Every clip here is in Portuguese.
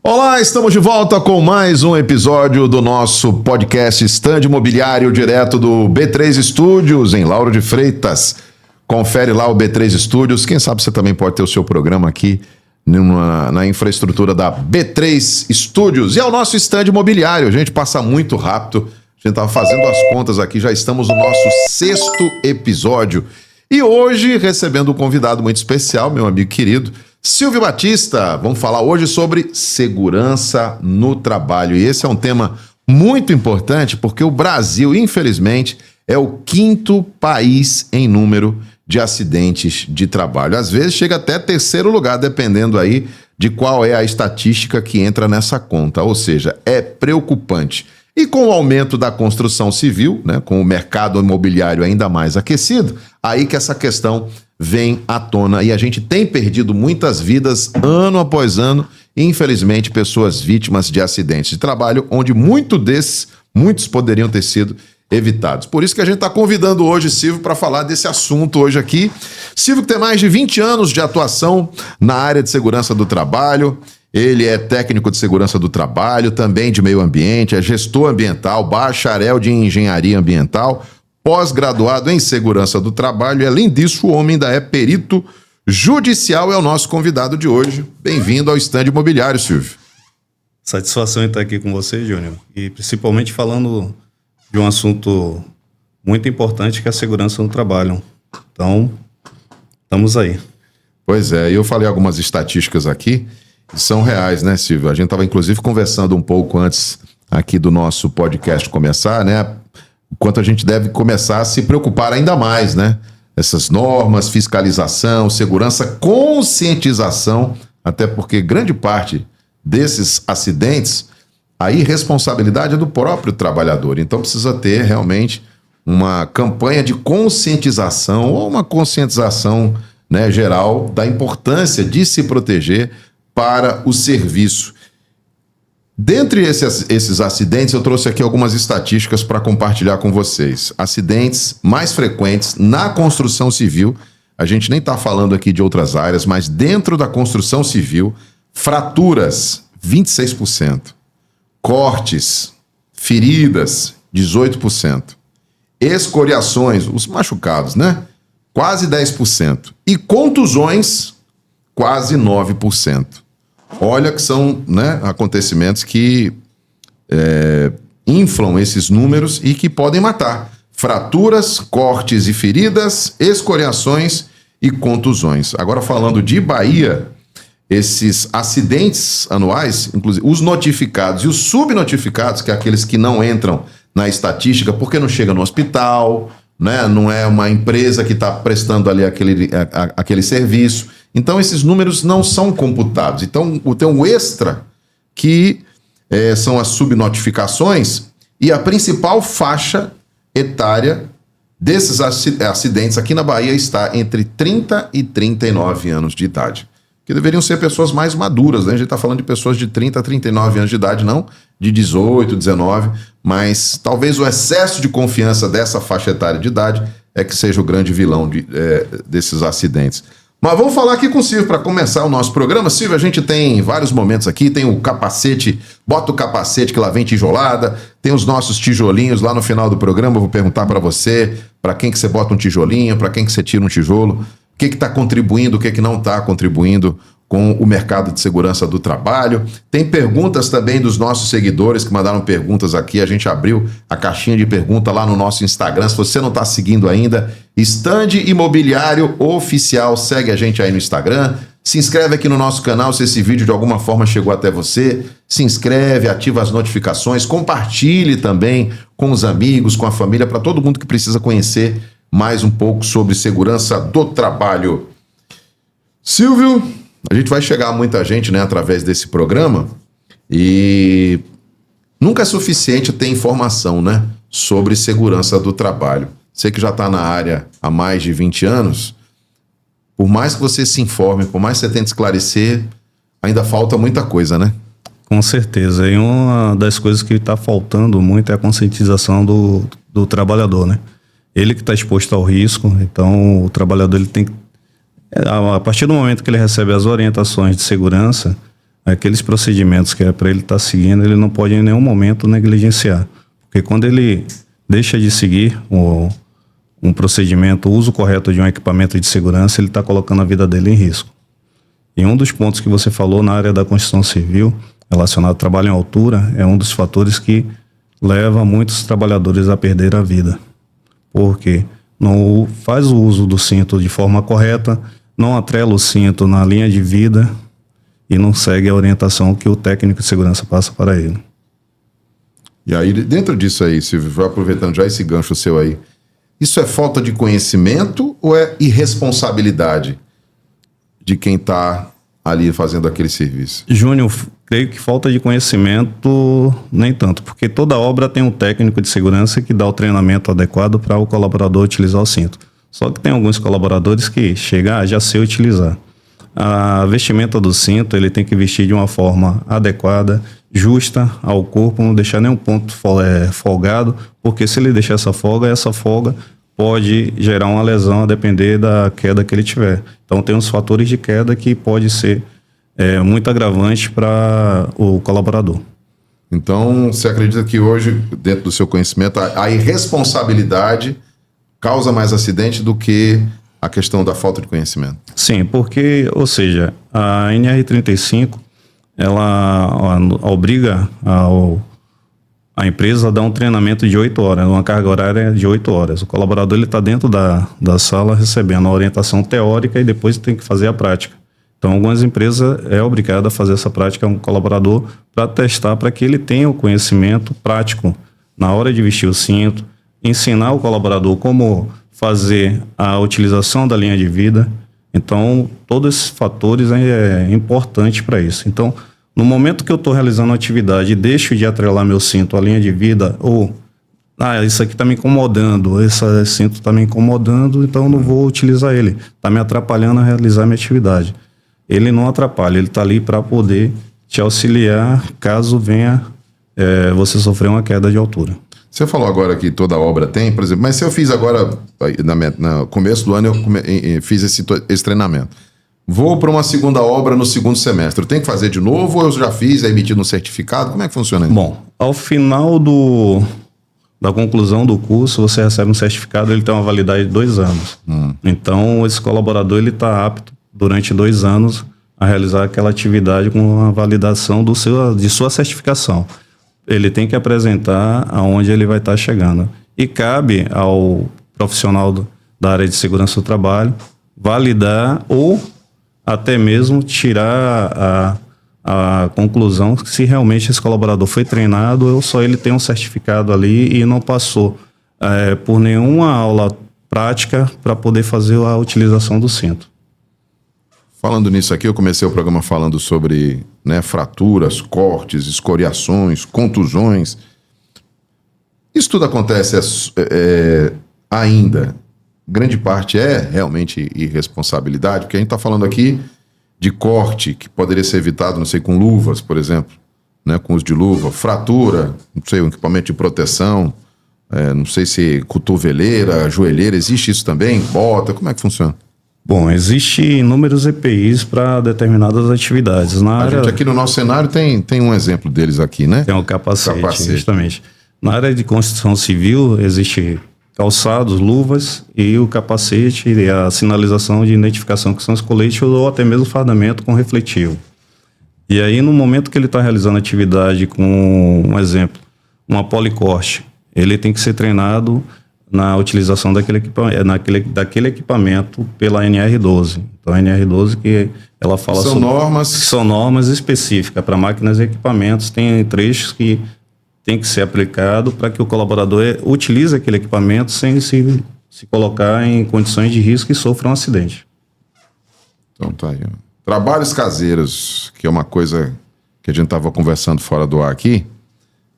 Olá, estamos de volta com mais um episódio do nosso podcast Stand Imobiliário, direto do B3 Studios, em Lauro de Freitas. Confere lá o B3 Studios, quem sabe você também pode ter o seu programa aqui na infraestrutura da B3 Studios. E é o nosso Stand Imobiliário, a gente passa muito rápido, a gente estava fazendo as contas aqui, já estamos no nosso 6º episódio. E hoje, recebendo um convidado muito especial, meu amigo querido, Silvio Batista. Vamos falar hoje sobre segurança no trabalho. E esse é um tema muito importante porque o Brasil, infelizmente, é o 5º país em número de acidentes de trabalho. Às vezes chega até 3º lugar, dependendo aí de qual é a estatística que entra nessa conta. Ou seja, é preocupante. E com o aumento da construção civil, né, com o mercado imobiliário ainda mais aquecido, aí que essa questão vem à tona. E a gente tem perdido muitas vidas ano após ano, e infelizmente pessoas vítimas de acidentes de trabalho, onde muitos poderiam ter sido evitados. Por isso que a gente está convidando hoje Silvio para falar desse assunto hoje aqui. Silvio que tem mais de 20 anos de atuação na área de segurança do trabalho. Ele é técnico de segurança do trabalho, também de meio ambiente, é gestor ambiental, bacharel de engenharia ambiental, pós-graduado em segurança do trabalho e, além disso, o homem ainda é perito judicial, é o nosso convidado de hoje. Bem-vindo ao Stand Imobiliário, Silvio. Satisfação em estar aqui com você, Júnior, e principalmente falando de um assunto muito importante que é a segurança no trabalho. Então, estamos aí. Pois é, eu falei algumas estatísticas aqui, são reais, né, Silvio? A gente estava, inclusive, conversando um pouco antes aqui do nosso podcast começar, né? O quanto a gente deve começar a se preocupar ainda mais, né? Essas normas, fiscalização, segurança, conscientização, até porque grande parte desses acidentes, a irresponsabilidade é do próprio trabalhador. Então precisa ter realmente uma campanha de conscientização ou uma conscientização, né, geral da importância de se proteger para o serviço. Dentre esses acidentes, eu trouxe aqui algumas estatísticas para compartilhar com vocês. Acidentes mais frequentes na construção civil, a gente nem está falando aqui de outras áreas, mas dentro da construção civil, fraturas, 26%, cortes, feridas, 18%, escoriações, os machucados, né? Quase 10%, e contusões, quase 9%. Olha que são, né, acontecimentos que inflam esses números e que podem matar. Fraturas, cortes e feridas, escoriações e contusões. Agora falando de Bahia, esses acidentes anuais, inclusive os notificados e os subnotificados, que é aqueles que não entram na estatística porque não chega no hospital, né, não é uma empresa que está prestando ali aquele serviço. Então, esses números não são computados. Então, tem um extra, que são as subnotificações, e a principal faixa etária desses acidentes aqui na Bahia está entre 30 e 39 anos de idade. Que deveriam ser pessoas mais maduras, né? A gente está falando de pessoas de 30 a 39 anos de idade, não de 18, 19, mas talvez o excesso de confiança dessa faixa etária de idade é que seja o grande vilão desses acidentes. Mas vamos falar aqui com o Silvio para começar o nosso programa. Silvio, a gente tem vários momentos aqui, tem o capacete, bota o capacete que lá vem tijolada, tem os nossos tijolinhos lá no final do programa. Eu vou perguntar para você, para quem que você bota um tijolinho, para quem que você tira um tijolo, o que está contribuindo, o que não está contribuindo com o mercado de segurança do trabalho. Tem perguntas também dos nossos seguidores que mandaram perguntas aqui. A gente abriu a caixinha de pergunta lá no nosso Instagram. Se você não está seguindo ainda, Stand Imobiliário Oficial, segue a gente aí no Instagram. Se inscreve aqui no nosso canal se esse vídeo de alguma forma chegou até você. Se inscreve, ativa as notificações, compartilhe também com os amigos, com a família, para todo mundo que precisa conhecer mais um pouco sobre segurança do trabalho. Silvio, a gente vai chegar a muita gente, né, através desse programa, e nunca é suficiente ter informação, né, sobre segurança do trabalho. Você que já está na área há mais de 20 anos, por mais que você se informe, por mais que você tente esclarecer, ainda falta muita coisa, né? Com certeza. E uma das coisas que está faltando muito é a conscientização do trabalhador, né? Ele que está exposto ao risco, então o trabalhador ele tem que, a partir do momento que ele recebe as orientações de segurança, aqueles procedimentos que é para ele estar seguindo, ele não pode em nenhum momento negligenciar. Porque quando ele deixa de seguir um procedimento, o uso correto de um equipamento de segurança, ele está colocando a vida dele em risco. E um dos pontos que você falou na área da construção civil, relacionado ao trabalho em altura, é um dos fatores que leva muitos trabalhadores a perder a vida. Porque não faz o uso do cinto de forma correta, não atrela o cinto na linha de vida e não segue a orientação que o técnico de segurança passa para ele. E aí, dentro disso aí, Silvio, vai aproveitando já esse gancho seu aí, isso é falta de conhecimento ou é irresponsabilidade de quem está ali fazendo aquele serviço? Júnior, creio que falta de conhecimento nem tanto, porque toda obra tem um técnico de segurança que dá o treinamento adequado para o colaborador utilizar o cinto. Só que tem alguns colaboradores que chegam já sei utilizar. A vestimenta do cinto, ele tem que vestir de uma forma adequada, justa ao corpo, não deixar nenhum ponto folgado, porque se ele deixar essa folga pode gerar uma lesão a depender da queda que ele tiver. Então tem uns fatores de queda que pode ser muito agravante para o colaborador. Então, você acredita que hoje, dentro do seu conhecimento, a irresponsabilidade causa mais acidente do que a questão da falta de conhecimento? Sim, porque, ou seja, a NR35, ela obriga a empresa a dar um treinamento de 8 horas, uma carga horária de 8 horas. O colaborador está dentro da sala recebendo a orientação teórica e depois tem que fazer a prática. Então, algumas empresas obrigada a fazer essa prática a um colaborador para testar, para que ele tenha o conhecimento prático na hora de vestir o cinto, ensinar o colaborador como fazer a utilização da linha de vida. Então, todos esses fatores importantes para isso. Então, no momento que eu estou realizando a atividade e deixo de atrelar meu cinto à linha de vida, ou isso aqui está me incomodando, esse cinto está me incomodando, então eu não vou utilizar ele. Está me atrapalhando a realizar minha atividade. Ele não atrapalha, ele está ali para poder te auxiliar caso venha você sofrer uma queda de altura. Você falou agora que toda obra tem, por exemplo, mas se eu fiz agora, no começo do ano, eu fiz esse treinamento. Vou para uma segunda obra no segundo semestre. Eu tenho que fazer de novo ou eu já fiz, é emitido um certificado? Como é que funciona isso? Bom, ao final da conclusão do curso, você recebe um certificado, ele tem uma validade de 2 anos. Então, esse colaborador ele está apto, durante 2 anos, a realizar aquela atividade com a validação de sua certificação. Ele tem que apresentar aonde ele vai estar chegando. E cabe ao profissional da área de segurança do trabalho validar ou até mesmo tirar a conclusão se realmente esse colaborador foi treinado ou só ele tem um certificado ali e não passou por nenhuma aula prática para poder fazer a utilização do cinto. Falando nisso aqui, eu comecei o programa falando sobre fraturas, cortes, escoriações, contusões. Isso tudo acontece ainda. Grande parte é realmente irresponsabilidade, porque a gente está falando aqui de corte que poderia ser evitado, não sei, com luvas, por exemplo, com uso de luva, fratura, não sei, um equipamento de proteção, não sei se cotoveleira, joelheira, existe isso também? Bota, como é que funciona? Bom, existem inúmeros EPIs para determinadas atividades. Gente aqui no nosso cenário tem um exemplo deles aqui, né? Tem o capacete, justamente. Na área de construção civil, existe calçados, luvas e o capacete e a sinalização de identificação, que são os coletes ou até mesmo fardamento com refletivo. E aí, no momento que ele está realizando atividade com, um exemplo, uma policorte, ele tem que ser treinado na utilização daquele equipamento pela NR12. Então, a NR12 que ela fala são normas específicas para máquinas e equipamentos, tem trechos que tem que ser aplicado para que o colaborador utilize aquele equipamento sem se colocar em condições de risco e sofra um acidente. Então tá aí. Trabalhos caseiros, que é uma coisa que a gente estava conversando fora do ar aqui,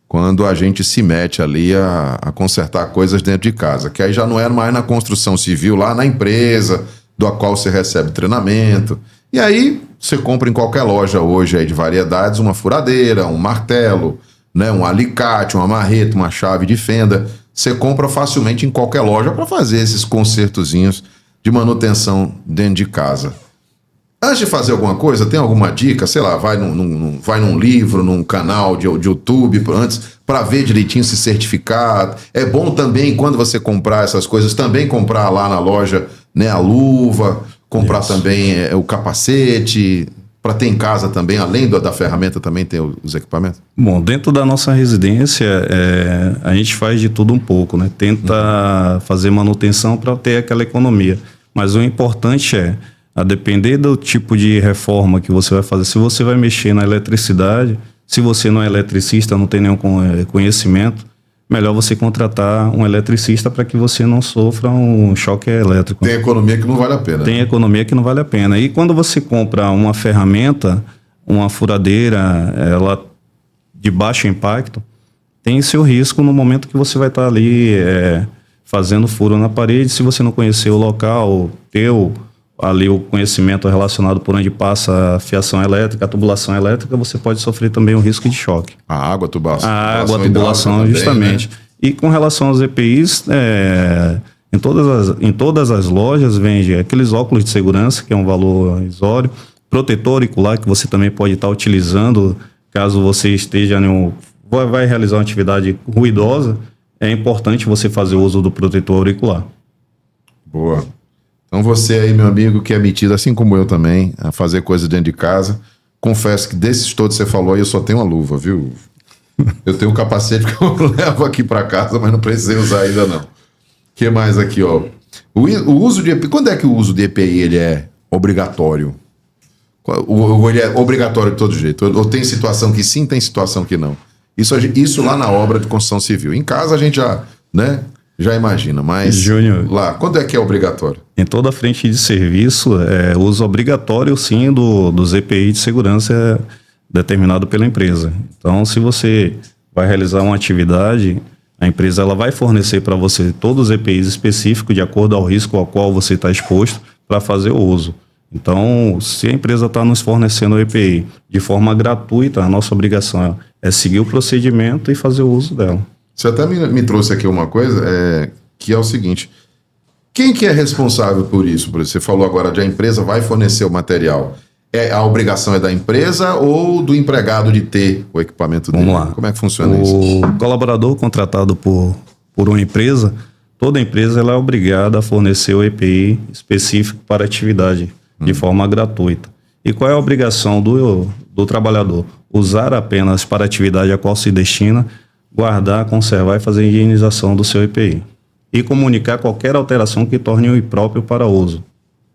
quando a gente se mete ali a consertar coisas dentro de casa, que aí já não é mais na construção civil, lá na empresa, do qual você recebe treinamento. E aí você compra em qualquer loja hoje aí de variedades uma furadeira, um martelo, um alicate, uma marreta, uma chave de fenda. Você compra facilmente em qualquer loja para fazer esses consertozinhos de manutenção dentro de casa. Antes de fazer alguma coisa, tem alguma dica? Sei lá, vai num livro, num canal de YouTube, antes, para ver direitinho se certificar. É bom também, quando você comprar essas coisas, também comprar lá na loja, né, a luva, comprar também o capacete, para ter em casa também, além da ferramenta, também tem os equipamentos? Bom, dentro da nossa residência, a gente faz de tudo um pouco, né? Tenta fazer manutenção para ter aquela economia. Mas o importante a depender do tipo de reforma que você vai fazer, se você vai mexer na eletricidade, se você não é eletricista, não tem nenhum conhecimento, melhor você contratar um eletricista para que você não sofra um choque elétrico. Tem economia que não vale a pena. Tem economia que não vale a pena. E quando você compra uma ferramenta, uma furadeira, ela de baixo impacto, tem seu risco no momento que você vai estar ali fazendo furo na parede. Se você não conhecer o local, ter ali o conhecimento relacionado por onde passa a fiação elétrica, a tubulação elétrica, você pode sofrer também um risco de choque. A água, a tubulação. A água, a tubulação, também, justamente. Né? E com relação aos EPIs, em todas as lojas vende aqueles óculos de segurança, que é um valor irrisório, protetor auricular, que você também pode estar utilizando, caso você esteja vai realizar uma atividade ruidosa, é importante você fazer o uso do protetor auricular. Boa. Então você aí, meu amigo, que é metido, assim como eu também, a fazer coisa dentro de casa, confesso que desses todos que você falou aí, eu só tenho uma luva, viu? Eu tenho um capacete que eu levo aqui para casa, mas não precisei usar ainda não. O que mais aqui, ó? O uso de EPI, quando é que o uso de EPI ele é obrigatório? Ou ele é obrigatório de todo jeito? Ou tem situação que sim, tem situação que não? Isso lá na obra de construção civil. Em casa a gente já imagina, mas Júnior, lá, quando é que é obrigatório? Em toda a frente de serviço, uso obrigatório, sim, dos EPI de segurança determinado pela empresa. Então, se você vai realizar uma atividade, a empresa ela vai fornecer para você todos os EPIs específicos de acordo ao risco ao qual você está exposto para fazer o uso. Então, se a empresa está nos fornecendo o EPI de forma gratuita, a nossa obrigação é seguir o procedimento e fazer o uso dela. Você até me trouxe aqui uma coisa, que é o seguinte: quem que é responsável por isso? Você falou agora de a empresa vai fornecer o material. A obrigação é da empresa ou do empregado de ter o equipamento dele? Vamos lá. Como é que funciona isso? O colaborador contratado por uma empresa, toda empresa ela é obrigada a fornecer o EPI específico para a atividade de forma gratuita. E qual é a obrigação do trabalhador? Usar apenas para a atividade a qual se destina, guardar, conservar e fazer a higienização do seu EPI. E comunicar qualquer alteração que torne-o impróprio para uso.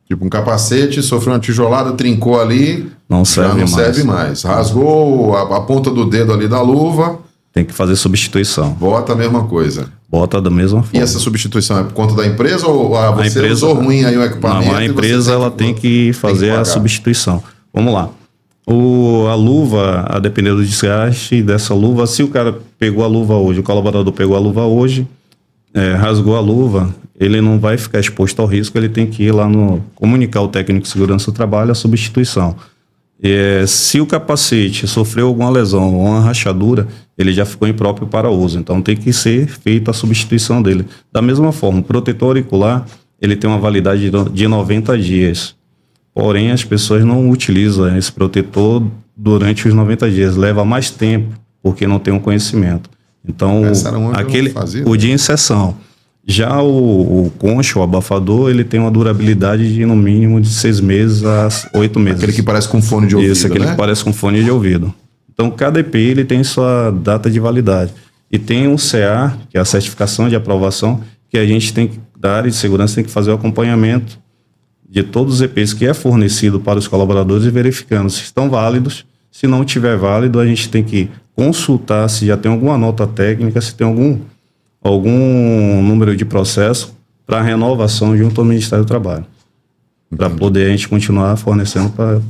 Tipo um capacete, sofreu uma tijolada, trincou ali, não serve mais. Rasgou a ponta do dedo ali da luva. Tem que fazer substituição. Bota a mesma coisa. Bota da mesma forma. E essa substituição é por conta da empresa ou você usou ruim aí o equipamento? Não, a empresa ela tem que fazer a substituição. Vamos lá. A luva, a depender do desgaste dessa luva, se o cara pegou a luva hoje, o colaborador pegou a luva hoje, rasgou a luva, ele não vai ficar exposto ao risco, ele tem que ir lá comunicar ao técnico de segurança do trabalho a substituição. Se o capacete sofreu alguma lesão ou uma rachadura, ele já ficou impróprio para uso, então tem que ser feita a substituição dele. Da mesma forma, o protetor auricular, ele tem uma validade de 90 dias, porém as pessoas não utilizam esse protetor durante os 90 dias, leva mais tempo, porque não tem um conhecimento. Então, o de inserção. Já o concho, o abafador, ele tem uma durabilidade de no mínimo de 6 meses a 8 meses. Aquele que parece com fone de ouvido, Isso, aquele que parece com fone de ouvido. Então, cada EPI ele tem sua data de validade. E tem um CA, que é a certificação de aprovação, que a gente tem que, da área de segurança, tem que fazer o acompanhamento de todos os EPIs que é fornecido para os colaboradores e verificando se estão válidos. Se não tiver válido, a gente tem que consultar se já tem alguma nota técnica, se tem algum número de processo para renovação junto ao Ministério do Trabalho. Para poder a gente continuar fornecendo para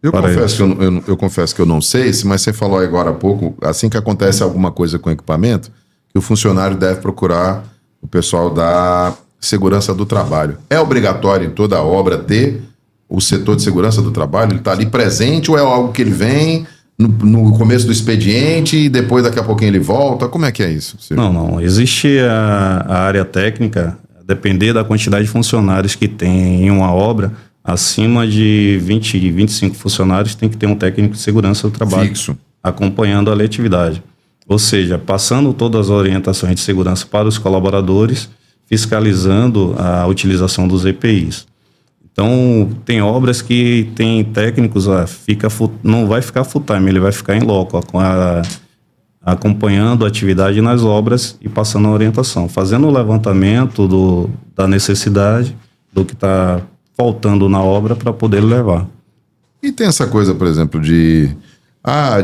eu confesso que eu não sei, mas você falou agora há pouco, assim que acontece alguma coisa com o equipamento, que o funcionário deve procurar o pessoal da segurança do trabalho. É obrigatório em toda a obra ter o setor de segurança do trabalho? Ele está ali presente ou é algo que ele vem no começo do expediente e depois daqui a pouquinho ele volta? Como é que é isso, Silvio? Não. Existe a área técnica, a depender da quantidade de funcionários que tem em uma obra, acima de 20 e 25 funcionários tem que ter um técnico de segurança do trabalho Fixo. acompanhando a letividade. Ou seja, passando todas as orientações de segurança para os colaboradores, fiscalizando a utilização dos EPIs. Então, tem obras que tem técnicos, não vai ficar full time, ele vai ficar em loco, acompanhando a atividade nas obras e passando a orientação, fazendo o levantamento da necessidade, do que está faltando na obra para poder levar. E tem essa coisa, por exemplo, de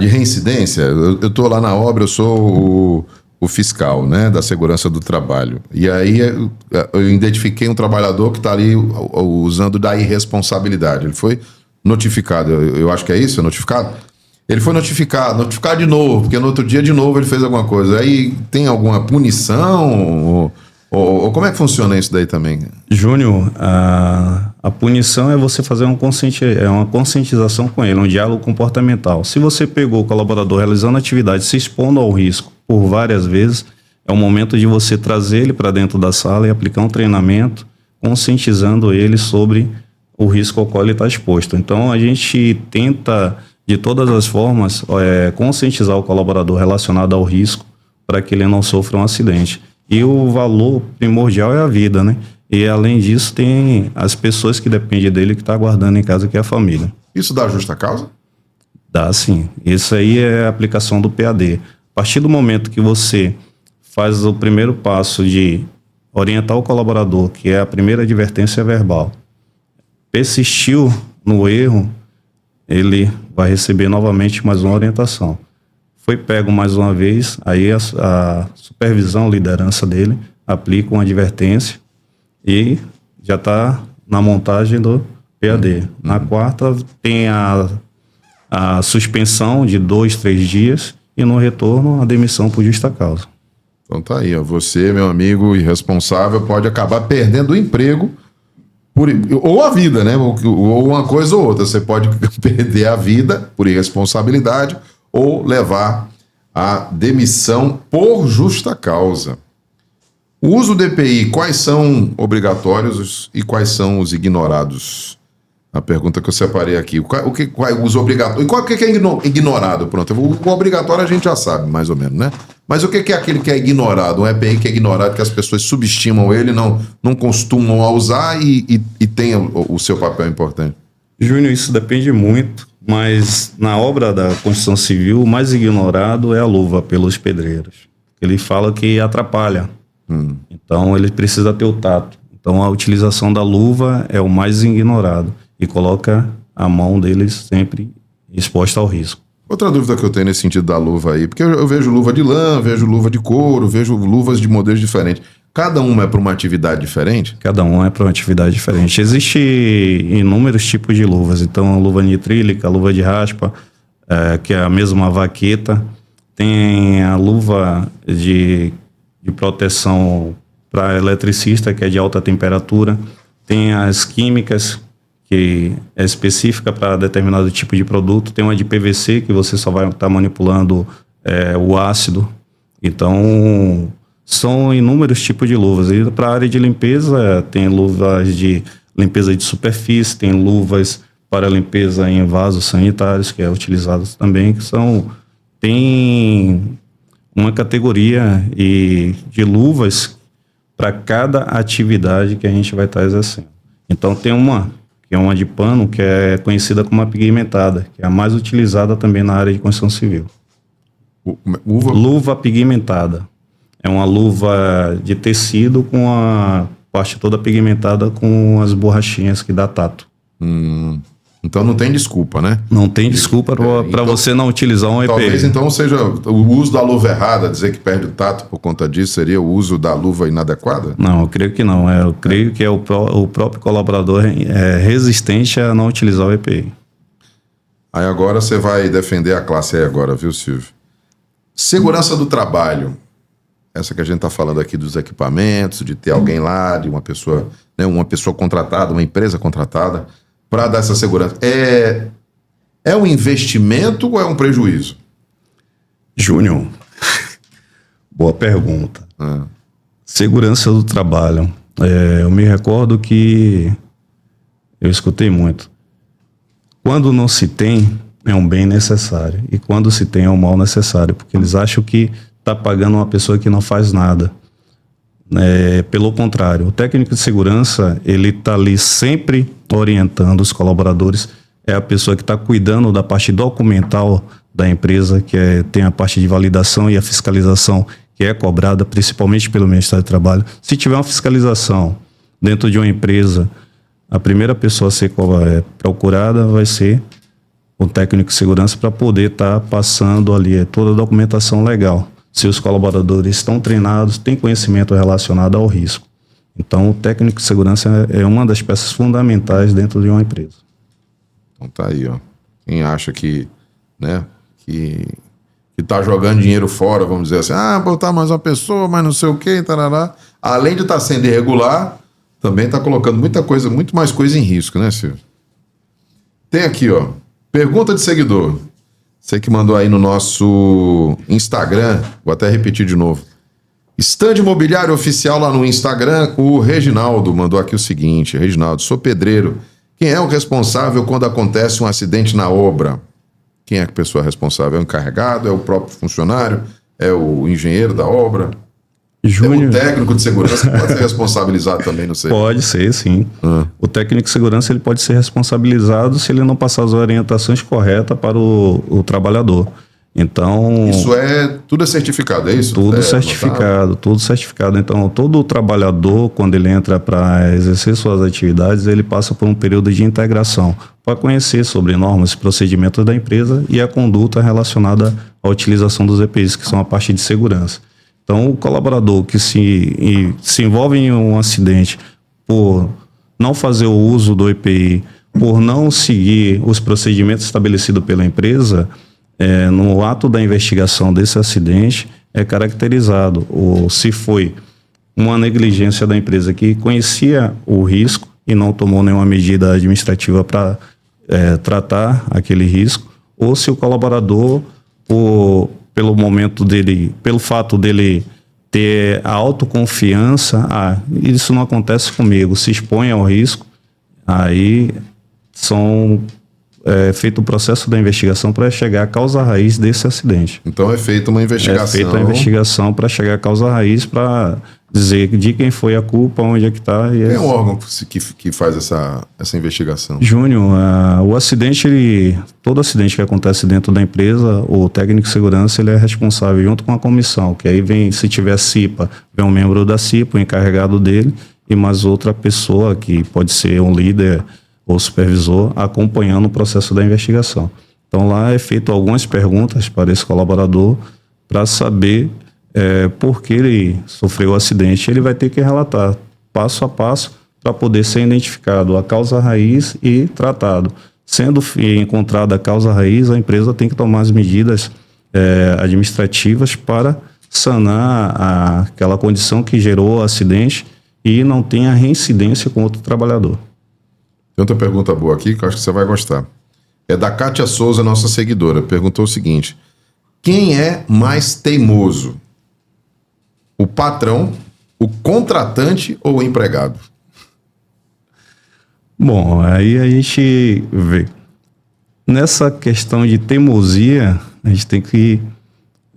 reincidência. Eu estou lá na obra, eu sou o fiscal, né, da segurança do trabalho. E aí eu identifiquei um trabalhador que está ali usando da irresponsabilidade. Ele foi notificado, eu acho que é isso, é notificado? Ele foi notificado de novo, porque no outro dia de novo ele fez alguma coisa. Aí tem alguma punição? Ou como é que funciona isso daí também? Júnior, a punição é você fazer uma conscientização com ele, um diálogo comportamental. Se você pegou o colaborador realizando atividade, se expondo ao risco por várias vezes, é o momento de você trazer ele para dentro da sala e aplicar um treinamento, conscientizando ele sobre o risco ao qual ele está exposto. Então, a gente tenta, de todas as formas, conscientizar o colaborador relacionado ao risco para que ele não sofra um acidente. E o valor primordial é a vida, né? E, além disso, tem as pessoas que dependem dele que está aguardando em casa, que é a família. Isso dá justa causa? Dá, sim. Isso aí é a aplicação do PAD. A partir do momento que você faz o primeiro passo de orientar o colaborador, que é a primeira advertência verbal, persistiu no erro, ele vai receber novamente mais uma orientação. Foi pego mais uma vez, aí a supervisão, liderança dele, aplica uma advertência e já está na montagem do PAD. Na quarta tem a suspensão de 2, 3 dias e no retorno a demissão por justa causa. Então tá aí, ó. Você, meu amigo irresponsável, pode acabar perdendo o emprego ou a vida, né? Ou uma coisa ou outra. Você pode perder a vida por irresponsabilidade ou levar a demissão por justa causa. O uso do EPI, quais são obrigatórios e quais são os ignorados? A pergunta que eu separei aqui. Os obrigatórios. E qual que é ignorado? Pronto. O obrigatório a gente já sabe, mais ou menos, né? Mas o que é aquele que é ignorado? Um EPI que é ignorado, que as pessoas subestimam ele, não costumam a usar e tem o seu papel importante. Júnior, isso depende muito, mas na obra da construção civil, o mais ignorado é a luva pelos pedreiros. Ele fala que atrapalha. Então, ele precisa ter o tato. Então, a utilização da luva é o mais ignorado e coloca a mão deles sempre exposta ao risco. Outra dúvida que eu tenho nesse sentido da luva aí, porque eu vejo luva de lã, vejo luva de couro, vejo luvas de modelos diferentes. Cada uma é para uma atividade diferente? Cada uma é para uma atividade diferente. Existem inúmeros tipos de luvas. Então, a luva nitrílica, a luva de raspa, que é a mesma vaqueta. Tem a luva de proteção para eletricista, que é de alta temperatura. Tem as químicas, que é específica para determinado tipo de produto. Tem uma de PVC, que você só vai estar manipulando o ácido. Então, são inúmeros tipos de luvas. E para a área de limpeza, tem luvas de limpeza de superfície, tem luvas para limpeza em vasos sanitários, que é utilizados também, tem uma categoria de luvas para cada atividade que a gente vai estar exercendo. Então, tem uma que é uma de pano, que é conhecida como a pigmentada, que é a mais utilizada também na área de construção civil. Luva pigmentada. É uma luva de tecido com a parte toda pigmentada com as borrachinhas que dá tato. Então não tem desculpa, né? Não tem desculpa para então, você não utilizar um EPI. Talvez então seja o uso da luva errada, dizer que perde o tato por conta disso, seria o uso da luva inadequada? Não, eu creio que não. Eu creio que o próprio colaborador é resistente a não utilizar o EPI. Aí agora você vai defender a classe aí agora, viu, Silvio? Segurança do trabalho. Essa que a gente está falando aqui dos equipamentos, de ter alguém lá, de uma pessoa contratada, uma empresa contratada, para dar essa segurança. É um investimento ou é um prejuízo? Júnior, boa pergunta. Segurança do trabalho. Eu me recordo que eu escutei muito. Quando não se tem, é um bem necessário. E quando se tem, é um mal necessário. Porque eles acham que está pagando uma pessoa que não faz nada. Pelo contrário, o técnico de segurança, ele está ali sempre orientando os colaboradores. É a pessoa que está cuidando da parte documental da empresa, tem a parte de validação e a fiscalização que é cobrada principalmente pelo Ministério do Trabalho. Se tiver uma fiscalização dentro de uma empresa, a primeira pessoa a ser procurada vai ser o técnico de segurança para poder estar passando ali toda a documentação legal. Se os colaboradores estão treinados, têm conhecimento relacionado ao risco. Então, o técnico de segurança é uma das peças fundamentais dentro de uma empresa. Então tá aí, ó. Quem acha que, né, que tá jogando dinheiro fora, vamos dizer assim, botar mais uma pessoa, mas não sei o quê, tarará. Além de estar sendo irregular, também está colocando muito mais coisa em risco, né, Silvio? Tem aqui, ó, pergunta de seguidor. Você que mandou aí no nosso Instagram, vou até repetir de novo. Stand Imobiliário Oficial lá no Instagram, o Reginaldo mandou aqui o seguinte: Reginaldo, sou pedreiro. Quem é o responsável quando acontece um acidente na obra? Quem é a pessoa responsável? É o encarregado? É o próprio funcionário? É o engenheiro da obra? Júnior. É o técnico de segurança que pode ser responsabilizado também, não sei. Pode ser, sim. O técnico de segurança ele pode ser responsabilizado se ele não passar as orientações corretas para o trabalhador. Então... Tudo é certificado, é isso? Tudo certificado, tudo certificado. Então, todo trabalhador, quando ele entra para exercer suas atividades, ele passa por um período de integração para conhecer sobre normas e procedimentos da empresa e a conduta relacionada à utilização dos EPIs, que são a parte de segurança. Então, o colaborador que se envolve em um acidente por não fazer o uso do EPI, por não seguir os procedimentos estabelecidos pela empresa, no ato da investigação desse acidente, é caracterizado, ou se foi uma negligência da empresa que conhecia o risco e não tomou nenhuma medida administrativa para tratar aquele risco, ou se o colaborador, pelo fato dele ter a autoconfiança, isso não acontece comigo, se expõe ao risco, aí feito o processo da investigação para chegar à causa raiz desse acidente. Então é feita uma investigação. É feita a investigação para chegar à causa raiz, para dizer de quem foi a culpa, onde é que está. Quem é o órgão que faz essa investigação? Júnior, o acidente, todo acidente que acontece dentro da empresa, o técnico de segurança ele é responsável junto com a comissão, que aí vem, se tiver CIPA, vem um membro da CIPA, o encarregado dele, e mais outra pessoa, que pode ser um líder ou supervisor, acompanhando o processo da investigação. Então lá é feito algumas perguntas para esse colaborador para saber por que ele sofreu o acidente. Ele vai ter que relatar passo a passo para poder ser identificado a causa raiz e tratado. Sendo encontrada a causa raiz, a empresa tem que tomar as medidas administrativas para sanar aquela condição que gerou o acidente e não tenha reincidência com outro trabalhador. Tem outra pergunta boa aqui que eu acho que você vai gostar. É da Kátia Souza, nossa seguidora. Perguntou o seguinte: quem é mais teimoso? O patrão, o contratante ou o empregado? Bom, aí a gente vê. Nessa questão de teimosia, a gente tem que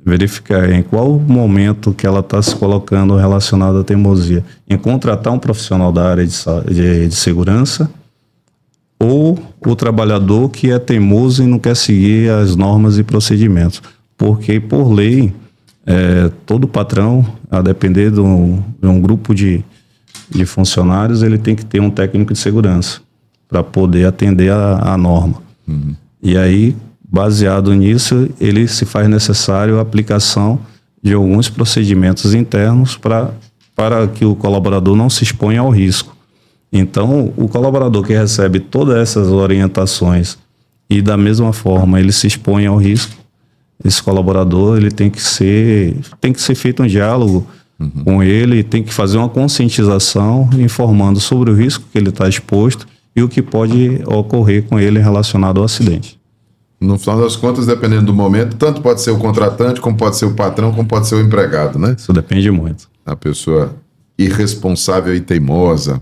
verificar em qual momento que ela está se colocando relacionada à teimosia. Em contratar um profissional da área de segurança, ou o trabalhador que é teimoso e não quer seguir as normas e procedimentos. Porque, por lei, todo patrão, a depender de um grupo de funcionários, ele tem que ter um técnico de segurança para poder atender a norma. Uhum. E aí, baseado nisso, ele se faz necessário a aplicação de alguns procedimentos internos para que o colaborador não se exponha ao risco. Então, o colaborador que recebe todas essas orientações e da mesma forma ele se expõe ao risco, esse colaborador ele tem que ser feito um diálogo com ele, tem que fazer uma conscientização informando sobre o risco que ele está exposto e o que pode ocorrer com ele relacionado ao acidente. No final das contas, dependendo do momento, tanto pode ser o contratante, como pode ser o patrão, como pode ser o empregado, né? Isso depende muito. A pessoa irresponsável e teimosa.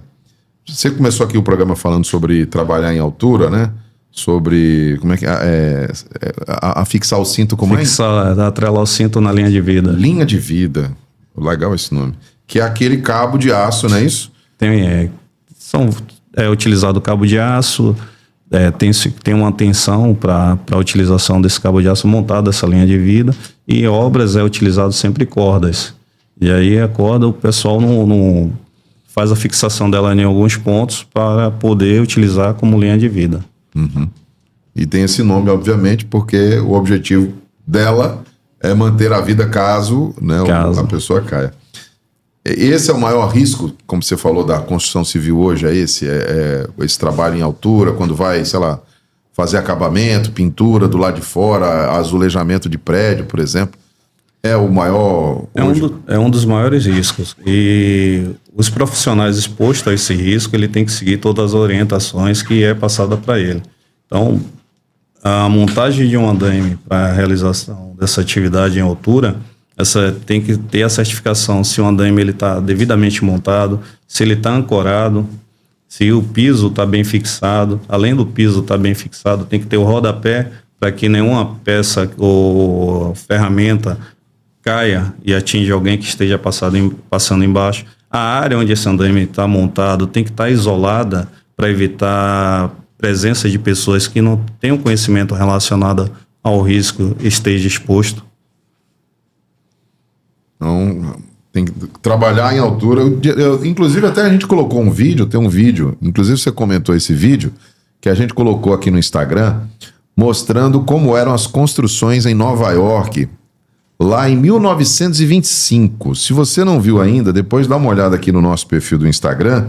Você começou aqui o programa falando sobre trabalhar em altura, né? Sobre como é que a fixar o cinto, como Fixar, atrelar o cinto na linha de vida. Linha de vida. Legal esse nome. Que é aquele cabo de aço, não é isso? É utilizado cabo de aço, tem uma tensão para a utilização desse cabo de aço montado, essa linha de vida, e em obras é utilizado sempre cordas. E aí a corda, o pessoal não faz a fixação dela em alguns pontos para poder utilizar como linha de vida. Uhum. E tem esse nome, obviamente, porque o objetivo dela é manter a vida caso a pessoa caia. Esse é o maior risco, como você falou, da construção civil hoje, esse trabalho em altura, quando vai, sei lá, fazer acabamento, pintura do lado de fora, azulejamento de prédio, por exemplo. É o maior... É um dos maiores riscos. E os profissionais expostos a esse risco, ele tem que seguir todas as orientações que é passada para ele. Então, a montagem de um andaime para a realização dessa atividade em altura, tem que ter a certificação se o andaime está devidamente montado, se ele está ancorado, se o piso está bem fixado. Além do piso estar bem fixado, tem que ter o rodapé para que nenhuma peça ou ferramenta caia e atinja alguém que esteja passando embaixo. A área onde esse andaime está montado tem que estar isolada para evitar presença de pessoas que não tenham conhecimento relacionado ao risco esteja exposto. Então, tem que trabalhar em altura. Inclusive, até a gente colocou um vídeo, tem um vídeo, inclusive você comentou esse vídeo, que a gente colocou aqui no Instagram, mostrando como eram as construções em Nova York, lá em 1925. Se você não viu ainda, depois dá uma olhada aqui no nosso perfil do Instagram,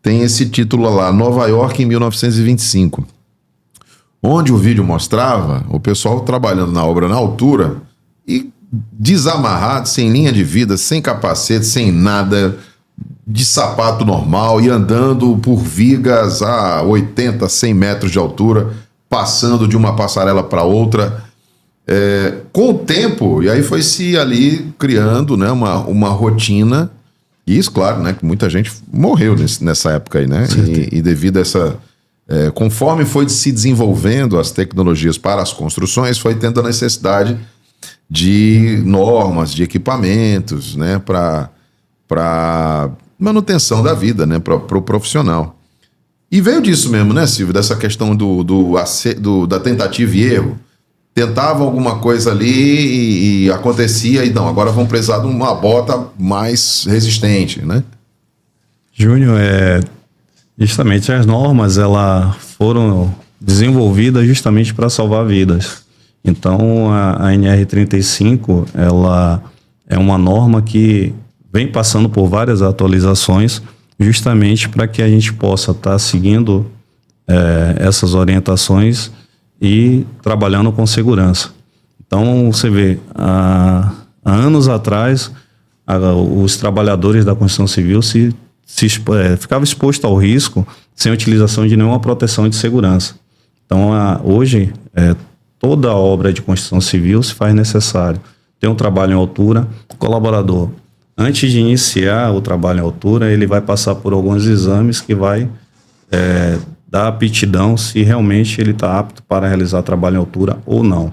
tem esse título lá, Nova York em 1925. Onde o vídeo mostrava o pessoal trabalhando na obra na altura e desamarrado, sem linha de vida, sem capacete, sem nada, de sapato normal e andando por vigas a 80, 100 metros de altura, passando de uma passarela para outra. Com o tempo, e aí foi se ali criando, né, uma rotina, e isso, claro, né, que muita gente morreu nessa época aí, né, e devido a essa... conforme foi se desenvolvendo as tecnologias para as construções, foi tendo a necessidade de normas, de equipamentos, né, para manutenção da vida, né, para o profissional. E veio disso mesmo, né, Silvio, dessa questão da tentativa e erro. Tentava alguma coisa ali e acontecia, e não, agora vamos precisar de uma bota mais resistente, né? Júnior, justamente as normas, elas foram desenvolvidas justamente para salvar vidas. Então, a NR35, ela é uma norma que vem passando por várias atualizações, justamente para que a gente possa estar seguindo essas orientações e trabalhando com segurança. Então, você vê, há anos atrás, os trabalhadores da construção civil ficavam expostos ao risco sem utilização de nenhuma proteção de segurança. Então, hoje, toda obra de construção civil se faz necessário ter um trabalho em altura. O colaborador, antes de iniciar o trabalho em altura, ele vai passar por alguns exames que vai dar aptidão se realmente ele está apto para realizar trabalho em altura ou não.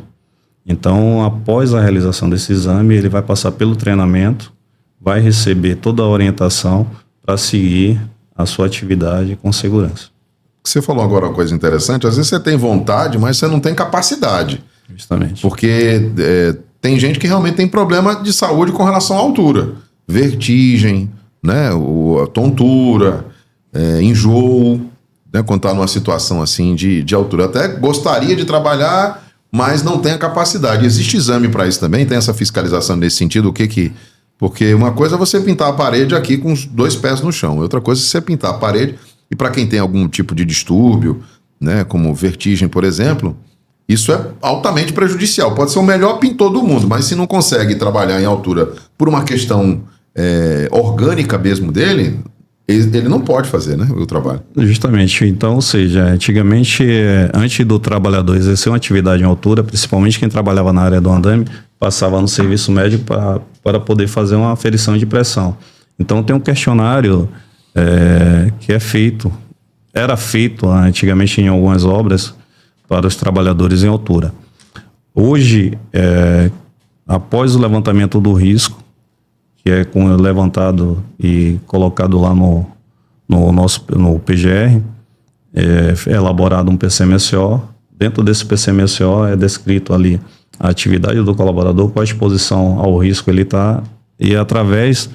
Então, após a realização desse exame, ele vai passar pelo treinamento, vai receber toda a orientação para seguir a sua atividade com segurança. Você falou agora uma coisa interessante, às vezes você tem vontade, mas você não tem capacidade. Justamente. Porque tem gente que realmente tem problema de saúde com relação à altura. Vertigem, né, tontura, enjoo, né, quando está numa situação assim de altura. Até gostaria de trabalhar, mas não tem a capacidade. Existe exame para isso também? Tem essa fiscalização nesse sentido? Porque uma coisa é você pintar a parede aqui com os 2 pés no chão. Outra coisa é você pintar a parede, e para quem tem algum tipo de distúrbio, né, como vertigem, por exemplo, isso é altamente prejudicial. Pode ser o melhor pintor do mundo, mas se não consegue trabalhar em altura por uma questão orgânica mesmo dele, ele não pode fazer, né, o trabalho. Justamente. Então, ou seja, antigamente, antes do trabalhador exercer uma atividade em altura, principalmente quem trabalhava na área do andaime, passava no serviço médico para poder fazer uma aferição de pressão. Então, tem um questionário que é feito, era feito antigamente em algumas obras para os trabalhadores em altura. Hoje, após o levantamento do risco, que é levantado e colocado lá no PGR, é elaborado um PCMSO. Dentro desse PCMSO é descrito ali a atividade do colaborador, qual a exposição ao risco ele está, e através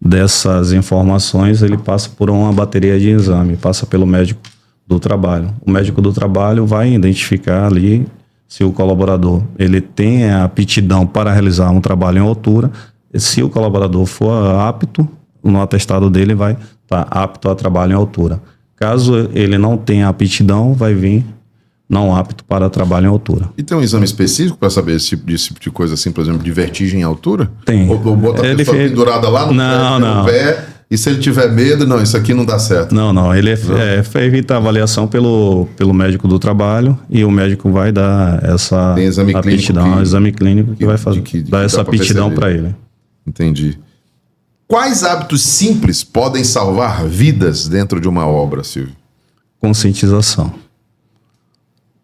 dessas informações ele passa por uma bateria de exame, passa pelo médico do trabalho. O médico do trabalho vai identificar ali se o colaborador ele tem a aptidão para realizar um trabalho em altura. Se o colaborador for apto, no atestado dele vai estar apto a trabalho em altura. Caso ele não tenha aptidão, vai vir não apto para trabalho em altura. E tem um exame específico para saber esse tipo de coisa, assim, por exemplo, de vertigem em altura? Tem. Ou bota a pessoa pendurada lá no pé, e se ele tiver medo, não, isso aqui não dá certo. Não. Ele é feita a avaliação pelo médico do trabalho, e o médico vai dar essa aptidão, exame clínico que vai fazer, dar essa aptidão para ele. Entendi. Quais hábitos simples podem salvar vidas dentro de uma obra, Silvio? Conscientização.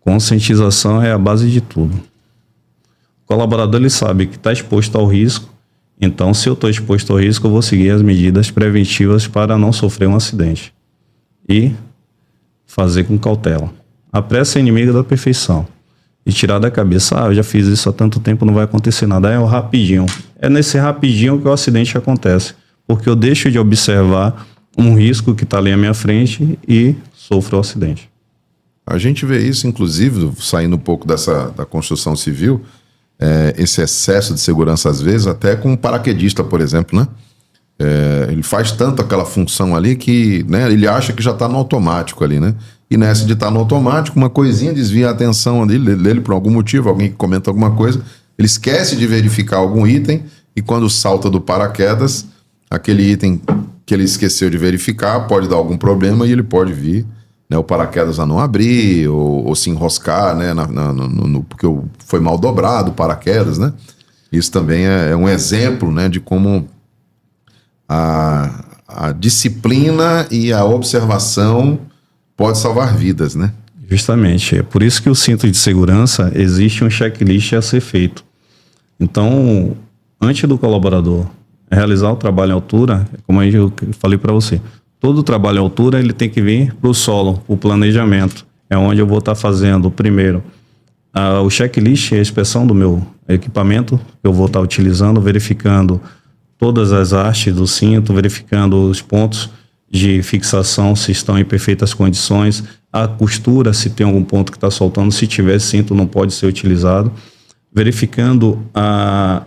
Conscientização é a base de tudo. O colaborador ele sabe que está exposto ao risco, então se eu estou exposto ao risco, eu vou seguir as medidas preventivas para não sofrer um acidente e fazer com cautela. A pressa é inimiga da perfeição. E tirar da cabeça, eu já fiz isso há tanto tempo, não vai acontecer nada, é o rapidinho. É nesse rapidinho que o acidente acontece, porque eu deixo de observar um risco que está ali à minha frente e sofro o acidente. A gente vê isso, inclusive, saindo um pouco da construção civil, esse excesso de segurança, às vezes, até com um paraquedista, por exemplo, né? Ele faz tanto aquela função ali que, né, ele acha que já está no automático ali, né? E nessa de estar no automático, uma coisinha desvia a atenção dele por algum motivo, alguém que comenta alguma coisa, ele esquece de verificar algum item e quando salta do paraquedas, aquele item que ele esqueceu de verificar pode dar algum problema e ele pode vir, né, o paraquedas a não abrir ou se enroscar, né, porque foi mal dobrado o paraquedas, né? Isso também é um exemplo, né, de como a disciplina e a observação pode salvar vidas, né? Justamente. É por isso que o cinto de segurança existe um checklist a ser feito. Então, antes do colaborador realizar o trabalho em altura, como eu falei para você, todo trabalho em altura ele tem que vir para o solo, o planejamento. É onde eu vou estar fazendo primeiro o checklist e a inspeção do meu equipamento, que eu vou estar utilizando, verificando todas as hastes do cinto, verificando os pontos de fixação se estão em perfeitas condições, a costura se tem algum ponto que está soltando, se tiver cinto não pode ser utilizado, verificando a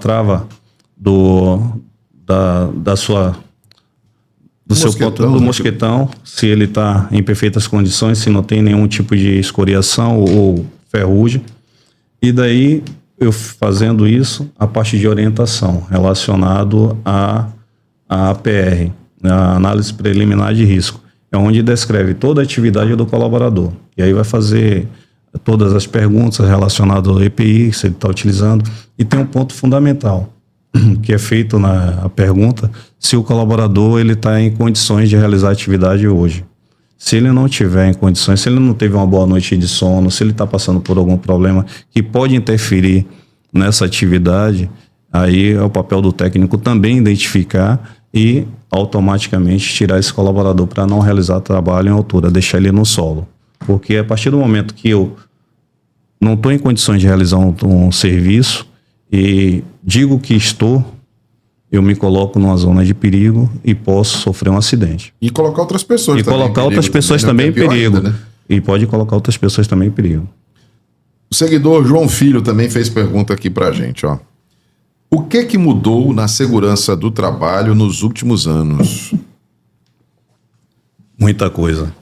trava do seu ponto do mosquetão, se ele está em perfeitas condições, se não tem nenhum tipo de escoriação ou ferrugem. E daí, eu fazendo isso, a parte de orientação relacionado à APR, a análise preliminar de risco, é onde descreve toda a atividade do colaborador. E aí vai fazer todas as perguntas relacionadas ao EPI, se ele está utilizando. E tem um ponto fundamental, que é feito na pergunta, se o colaborador ele está em condições de realizar a atividade hoje. Se ele não tiver em condições, se ele não teve uma boa noite de sono, se ele está passando por algum problema que pode interferir nessa atividade, aí é o papel do técnico também identificar e automaticamente tirar esse colaborador para não realizar trabalho em altura, deixar ele no solo. Porque a partir do momento que eu não estou em condições de realizar um serviço e digo que estou, eu me coloco numa zona de perigo e posso sofrer um acidente. E colocar outras pessoas também em perigo. E colocar outras pessoas também em perigo. Ainda, né? E pode colocar outras pessoas também em perigo. O seguidor João Filho também fez pergunta aqui pra gente, ó. O que mudou na segurança do trabalho nos últimos anos? Muita coisa.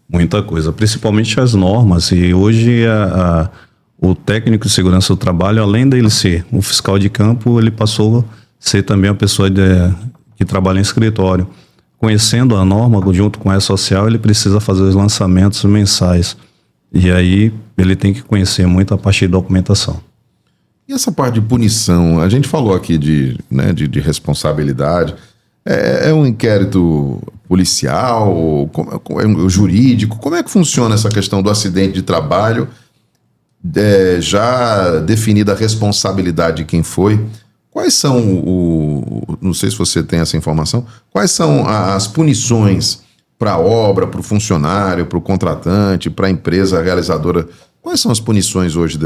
Muita coisa. Principalmente as normas. E hoje o técnico de segurança do trabalho, além dele ser o fiscal de campo, ele passou a ser também a pessoa que trabalha em escritório. Conhecendo a norma, junto com a social, ele precisa fazer os lançamentos mensais. E aí ele tem que conhecer muito a parte de documentação. E essa parte de punição? A gente falou aqui de responsabilidade. É um inquérito policial, jurídico? Como é que funciona essa questão do acidente de trabalho? Já definida a responsabilidade de quem foi, quais são não sei se você tem essa informação, quais são as punições para a obra, para o funcionário, para o contratante, para a empresa realizadora? Quais são as punições hoje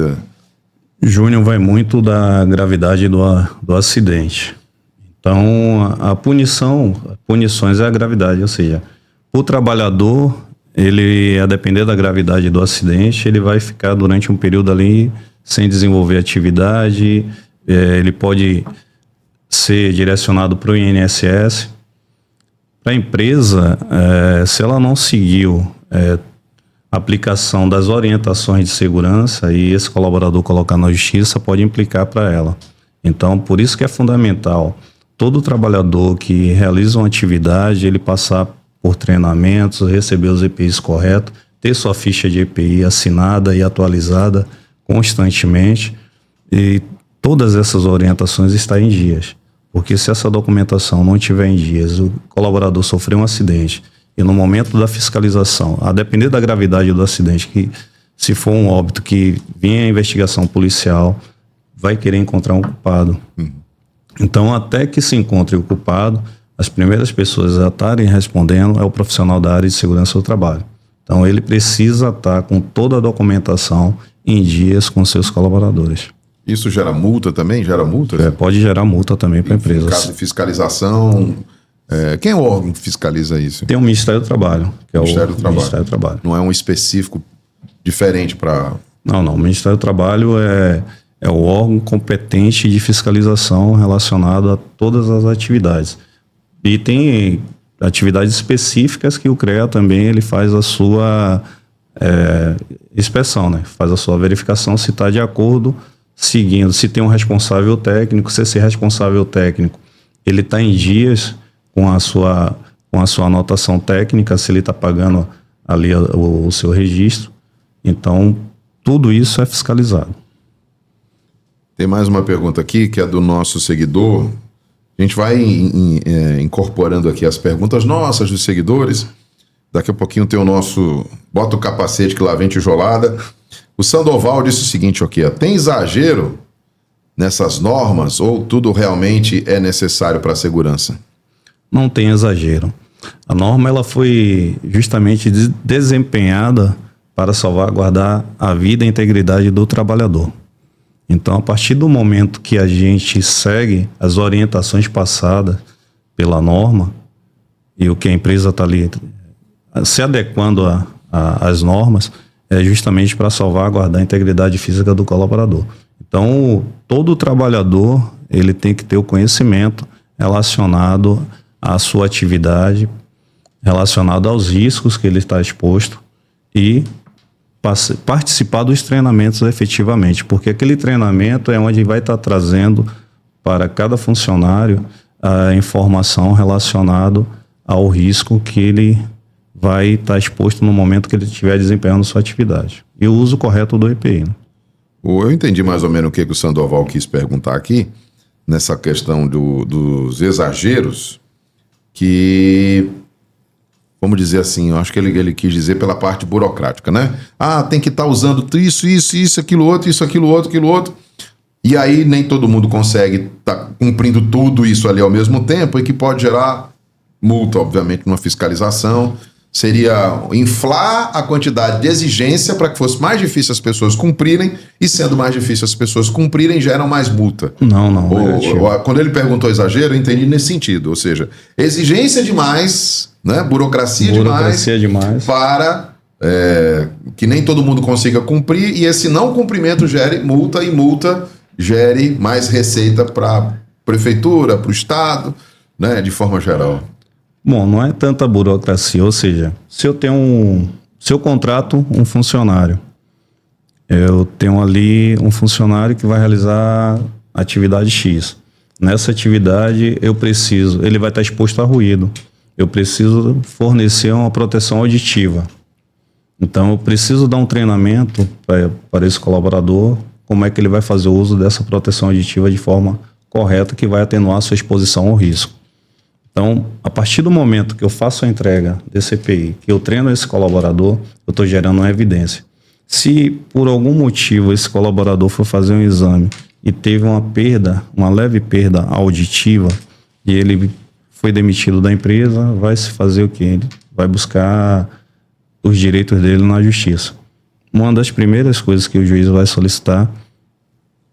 Júnior, vai muito da gravidade do acidente. Então, punições é a gravidade, ou seja, o trabalhador, ele, a depender da gravidade do acidente, ele vai ficar durante um período ali sem desenvolver atividade, ele pode ser direcionado para o INSS. Para a empresa, se ela não seguiu a aplicação das orientações de segurança e esse colaborador colocar na justiça, pode implicar para ela. Então, por isso que é fundamental todo trabalhador que realiza uma atividade, ele passar por treinamentos, receber os EPIs corretos, ter sua ficha de EPI assinada e atualizada constantemente, e todas essas orientações estão em dias. Porque se essa documentação não estiver em dias, o colaborador sofreu um acidente e no momento da fiscalização, a depender da gravidade do acidente, que se for um óbito que vinha a investigação policial, vai querer encontrar um culpado. Então, até que se encontre o culpado, as primeiras pessoas a estarem respondendo é o profissional da área de segurança do trabalho. Então, ele precisa estar com toda a documentação em dias com seus colaboradores. Isso gera multa também? Gera multa? Pode gerar multa também para a empresa. Em caso de fiscalização, quem é o órgão que fiscaliza isso? Tem o Ministério do Trabalho, que é o Ministério do Trabalho. Não é um específico diferente para... Não. O Ministério do Trabalho é o órgão competente de fiscalização relacionado a todas as atividades. E tem atividades específicas que o CREA também ele faz a sua inspeção, né? Faz a sua verificação se está de acordo, seguindo, se tem um responsável técnico, se esse responsável técnico ele está em dias com a sua anotação técnica, se ele está pagando ali o seu registro. Então, tudo isso é fiscalizado. Tem mais uma pergunta aqui, que é do nosso seguidor. A gente vai incorporando aqui as perguntas nossas dos seguidores. Daqui a pouquinho tem o nosso... Bota o capacete que lá vem tijolada. O Sandoval disse o seguinte aqui, ó, tem exagero nessas normas ou tudo realmente é necessário para a segurança? Não tem exagero. A norma ela foi justamente desempenhada para salvaguardar a vida e a integridade do trabalhador. Então, a partir do momento que a gente segue as orientações passadas pela norma e o que a empresa está ali se adequando às normas, é justamente para salvaguardar a integridade física do colaborador. Então, todo trabalhador ele tem que ter o conhecimento relacionado à sua atividade, relacionado aos riscos que ele está exposto e participar dos treinamentos efetivamente, porque aquele treinamento é onde vai estar trazendo para cada funcionário a informação relacionada ao risco que ele vai estar exposto no momento que ele estiver desempenhando sua atividade. E o uso correto do EPI. Né? Eu entendi mais ou menos o que o Sandoval quis perguntar aqui, nessa questão dos exageros, que... Vamos dizer assim, eu acho que ele quis dizer pela parte burocrática, né? Tem que estar usando isso, aquilo outro. E aí nem todo mundo consegue estar cumprindo tudo isso ali ao mesmo tempo e que pode gerar multa, obviamente, numa fiscalização. Seria inflar a quantidade de exigência para que fosse mais difícil as pessoas cumprirem e sendo mais difícil as pessoas cumprirem, geram mais multa. Não. Quando ele perguntou exagero, eu entendi nesse sentido. Ou seja, exigência demais, né? Burocracia demais para que nem todo mundo consiga cumprir e esse não cumprimento gere multa e multa gere mais receita para a prefeitura, para o Estado, né? De forma geral. Bom, não é tanta burocracia, ou seja, se eu contrato um funcionário, eu tenho ali um funcionário que vai realizar atividade X. Nessa atividade ele vai estar exposto a ruído. Eu preciso fornecer uma proteção auditiva. Então eu preciso dar um treinamento para esse colaborador, como é que ele vai fazer o uso dessa proteção auditiva de forma correta que vai atenuar a sua exposição ao risco. Então, a partir do momento que eu faço a entrega desse EPI, que eu treino esse colaborador, eu estou gerando uma evidência. Se por algum motivo esse colaborador for fazer um exame e teve uma perda, uma leve perda auditiva, e ele foi demitido da empresa, vai se fazer o quê? Ele vai buscar os direitos dele na justiça. Uma das primeiras coisas que o juiz vai solicitar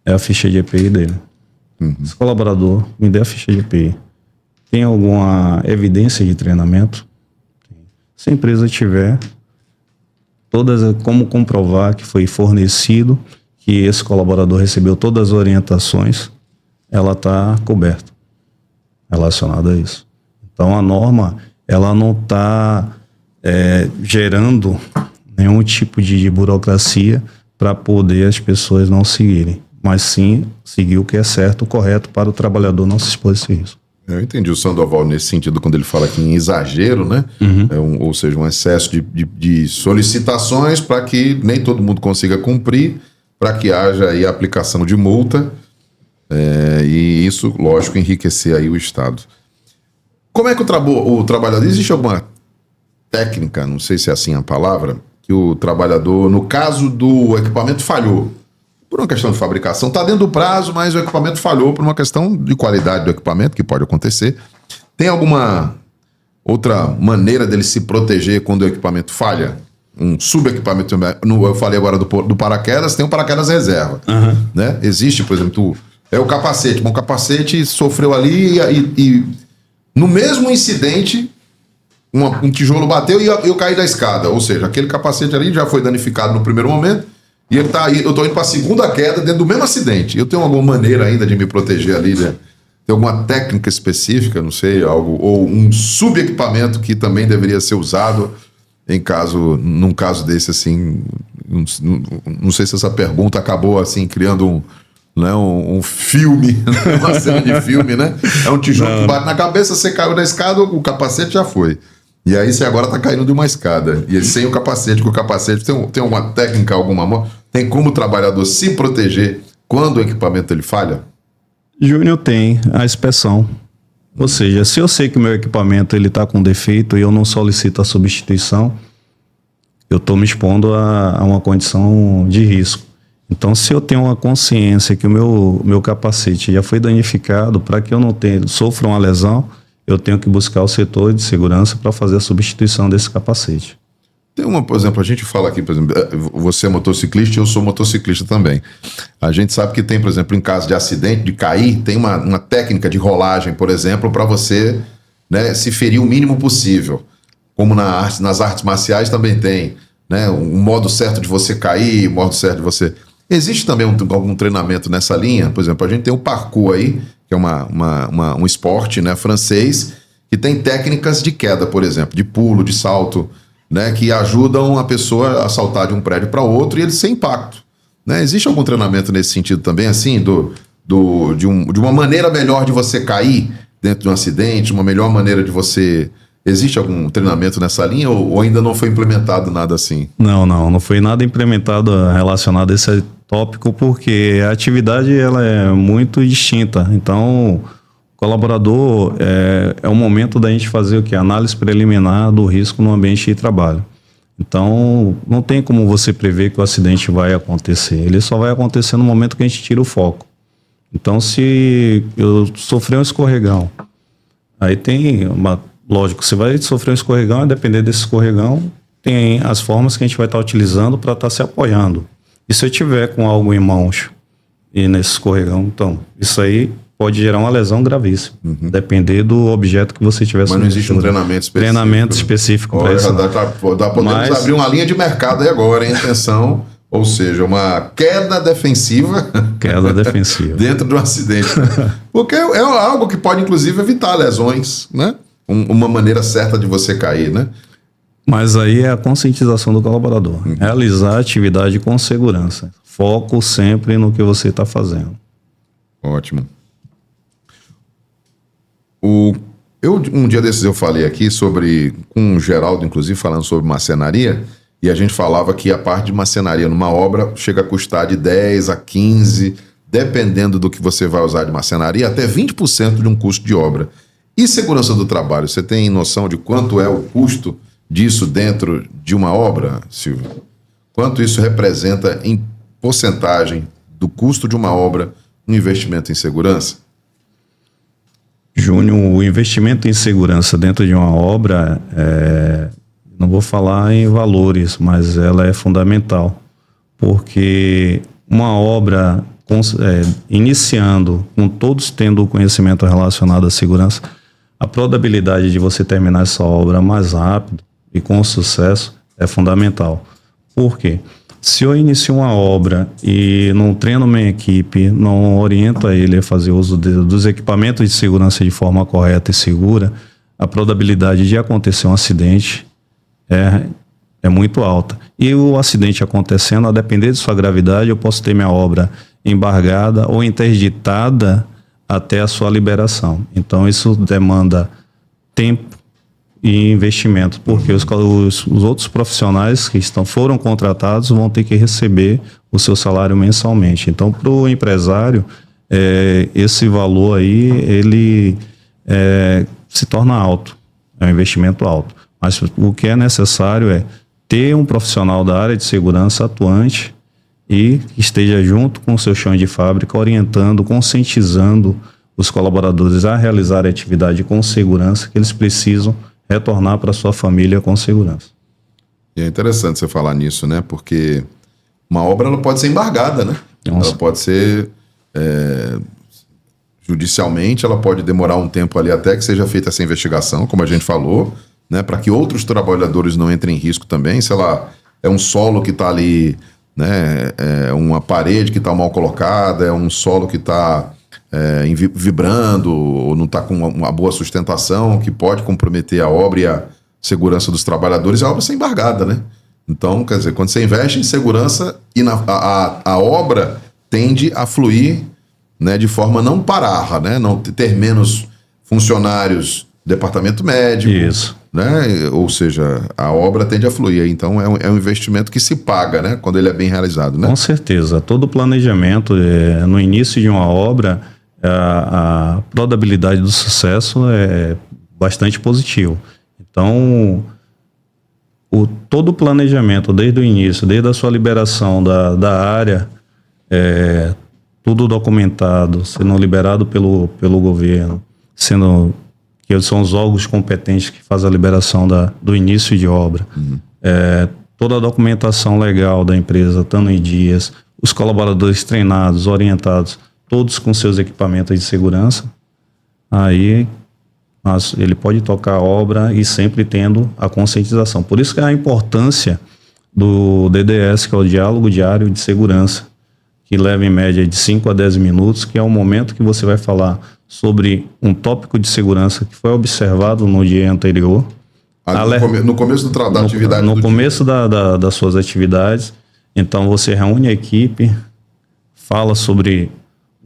é a ficha de EPI dele. Esse colaborador, me dê a ficha de EPI. Tem alguma evidência de treinamento? Se a empresa tiver, como comprovar que foi fornecido, que esse colaborador recebeu todas as orientações, ela está coberta relacionada a isso. Então a norma, ela não está gerando nenhum tipo de burocracia para poder as pessoas não seguirem, mas sim seguir o que é certo, o correto para o trabalhador não se expor a esse risco. Eu entendi o Sandoval nesse sentido quando ele fala aqui em exagero, né? Ou seja, um excesso de solicitações para que nem todo mundo consiga cumprir, para que haja aí a aplicação de multa, e isso, lógico, enriquecer aí o Estado. Como é que o trabalhador... Existe alguma técnica, não sei se é assim a palavra, que o trabalhador, no caso do equipamento falhou, por uma questão de fabricação, está dentro do prazo, mas o equipamento falhou por uma questão de qualidade do equipamento, que pode acontecer. Tem alguma outra maneira dele se proteger quando o equipamento falha? Um subequipamento, eu falei agora do paraquedas, tem um paraquedas reserva. Né? Existe, por exemplo, o capacete. Bom, o capacete sofreu ali e no mesmo incidente, um tijolo bateu e eu caí da escada. Ou seja, aquele capacete ali já foi danificado no primeiro momento, e eu estou indo para a segunda queda dentro do mesmo acidente. Eu tenho alguma maneira ainda de me proteger ali, né? Tem alguma técnica específica, não sei, algo, ou um subequipamento que também deveria ser usado num caso desse, assim, não sei se essa pergunta acabou, assim, criando um filme, uma cena de filme, né? É um tijolo que bate na cabeça, você caiu da escada, o capacete já foi. E aí você agora tá caindo de uma escada. E sem o capacete, com o capacete, tem alguma técnica, tem como o trabalhador se proteger quando o equipamento ele falha? Júnior, tem a inspeção. Ou seja, se eu sei que o meu equipamento ele tá com defeito e eu não solicito a substituição, eu estou me expondo a uma condição de risco. Então, se eu tenho uma consciência que o meu capacete já foi danificado, para que eu não sofra uma lesão, eu tenho que buscar o setor de segurança para fazer a substituição desse capacete. Por exemplo, a gente fala aqui, por exemplo, você é motociclista e eu sou motociclista também. A gente sabe que tem, por exemplo, em caso de acidente, de cair, tem uma técnica de rolagem, por exemplo, para você, né, se ferir o mínimo possível. Como nas artes marciais também tem, né, um modo certo de você cair, um modo certo de você... Existe também algum treinamento nessa linha? Por exemplo, a gente tem o parkour aí, que é um esporte, né, francês, que tem técnicas de queda, por exemplo, de pulo, de salto, né, que ajudam a pessoa a saltar de um prédio para outro e ele sem impacto. Né? Existe algum treinamento nesse sentido também, assim, de uma maneira melhor de você cair dentro de um acidente, uma melhor maneira de você... Existe algum treinamento nessa linha ou ainda não foi implementado nada assim? Não foi nada implementado relacionado a esse tópico, porque a atividade ela é muito distinta. Então, o colaborador é o momento da gente fazer o quê? Análise preliminar do risco no ambiente de trabalho. Então, não tem como você prever que o acidente vai acontecer. Ele só vai acontecer no momento que a gente tira o foco. Então, se eu sofrer um escorregão, aí tem lógico, você vai sofrer um escorregão, a depender desse escorregão, tem as formas que a gente vai estar utilizando para estar se apoiando. E se eu tiver com algo em mãos e nesse escorregão, então, isso aí pode gerar uma lesão gravíssima, depender do objeto que você tiver. Mas não existe um treinamento específico? Treinamento específico para isso. Podemos abrir uma linha de mercado aí agora, hein? Atenção. Ou seja, uma queda defensiva. Queda defensiva. Dentro de um acidente. Porque é algo que pode, inclusive, evitar lesões, né? Uma maneira certa de você cair, né? Mas aí é a conscientização do colaborador. Realizar a atividade com segurança. Foco sempre no que você está fazendo. Ótimo. Um dia desses eu falei aqui com o Geraldo, inclusive, falando sobre marcenaria, e a gente falava que a parte de marcenaria numa obra chega a custar de 10 a 15, dependendo do que você vai usar de marcenaria, até 20% de um custo de obra. E segurança do trabalho, você tem noção de quanto é o custo disso dentro de uma obra, Silvio? Quanto isso representa em porcentagem do custo de uma obra no investimento em segurança? Júnior, o investimento em segurança dentro de uma obra, não vou falar em valores, mas ela é fundamental, porque uma obra iniciando, com todos tendo o conhecimento relacionado à segurança, a probabilidade de você terminar essa obra mais rápido e com sucesso é fundamental. Por quê? Se eu inicio uma obra e não treino minha equipe, não oriento ele a fazer uso dos equipamentos de segurança de forma correta e segura, a probabilidade de acontecer um acidente é muito alta. E o acidente acontecendo, a depender de sua gravidade, eu posso ter minha obra embargada ou interditada até a sua liberação. Então, isso demanda tempo e investimento, porque os outros profissionais que foram contratados vão ter que receber o seu salário mensalmente. Então, para o empresário, esse valor aí, ele se torna alto, é um investimento alto. Mas o que é necessário é ter um profissional da área de segurança atuante e que esteja junto com o seu chão de fábrica, orientando, conscientizando os colaboradores a realizar a atividade com segurança que eles precisam retornar para sua família com segurança. E é interessante você falar nisso, né? Porque uma obra ela pode ser embargada, né? Nossa. Ela pode ser judicialmente, ela pode demorar um tempo ali até que seja feita essa investigação, como a gente falou, né? Para que outros trabalhadores não entrem em risco também. Sei lá, é um solo que está ali, né? É uma parede que está mal colocada, é um solo que está vibrando ou não está com uma boa sustentação, que pode comprometer a obra e a segurança dos trabalhadores, a obra ser embargada, né? Então, quer dizer, quando você investe em segurança e a obra tende a fluir, né, de forma não parar, né? Não ter menos funcionários, departamento médico. Isso. Né? Ou seja, a obra tende a fluir. Então, é um investimento que se paga, né? Quando ele é bem realizado, né? Com certeza. Todo planejamento, no início de uma obra, a probabilidade do sucesso é bastante positivo. Então, todo o planejamento, desde o início, desde a sua liberação da área, tudo documentado, sendo liberado pelo governo, que são os órgãos competentes que fazem a liberação do início de obra, toda a documentação legal da empresa, estando em dias, os colaboradores treinados, orientados, todos com seus equipamentos de segurança, aí ele pode tocar a obra e sempre tendo a conscientização. Por isso que é a importância do DDS, que é o Diálogo Diário de Segurança, que leva em média de 5 a 10 minutos, que é o momento que você vai falar sobre um tópico de segurança que foi observado no dia anterior. No começo da atividade. No começo das suas atividades. Então você reúne a equipe, fala sobre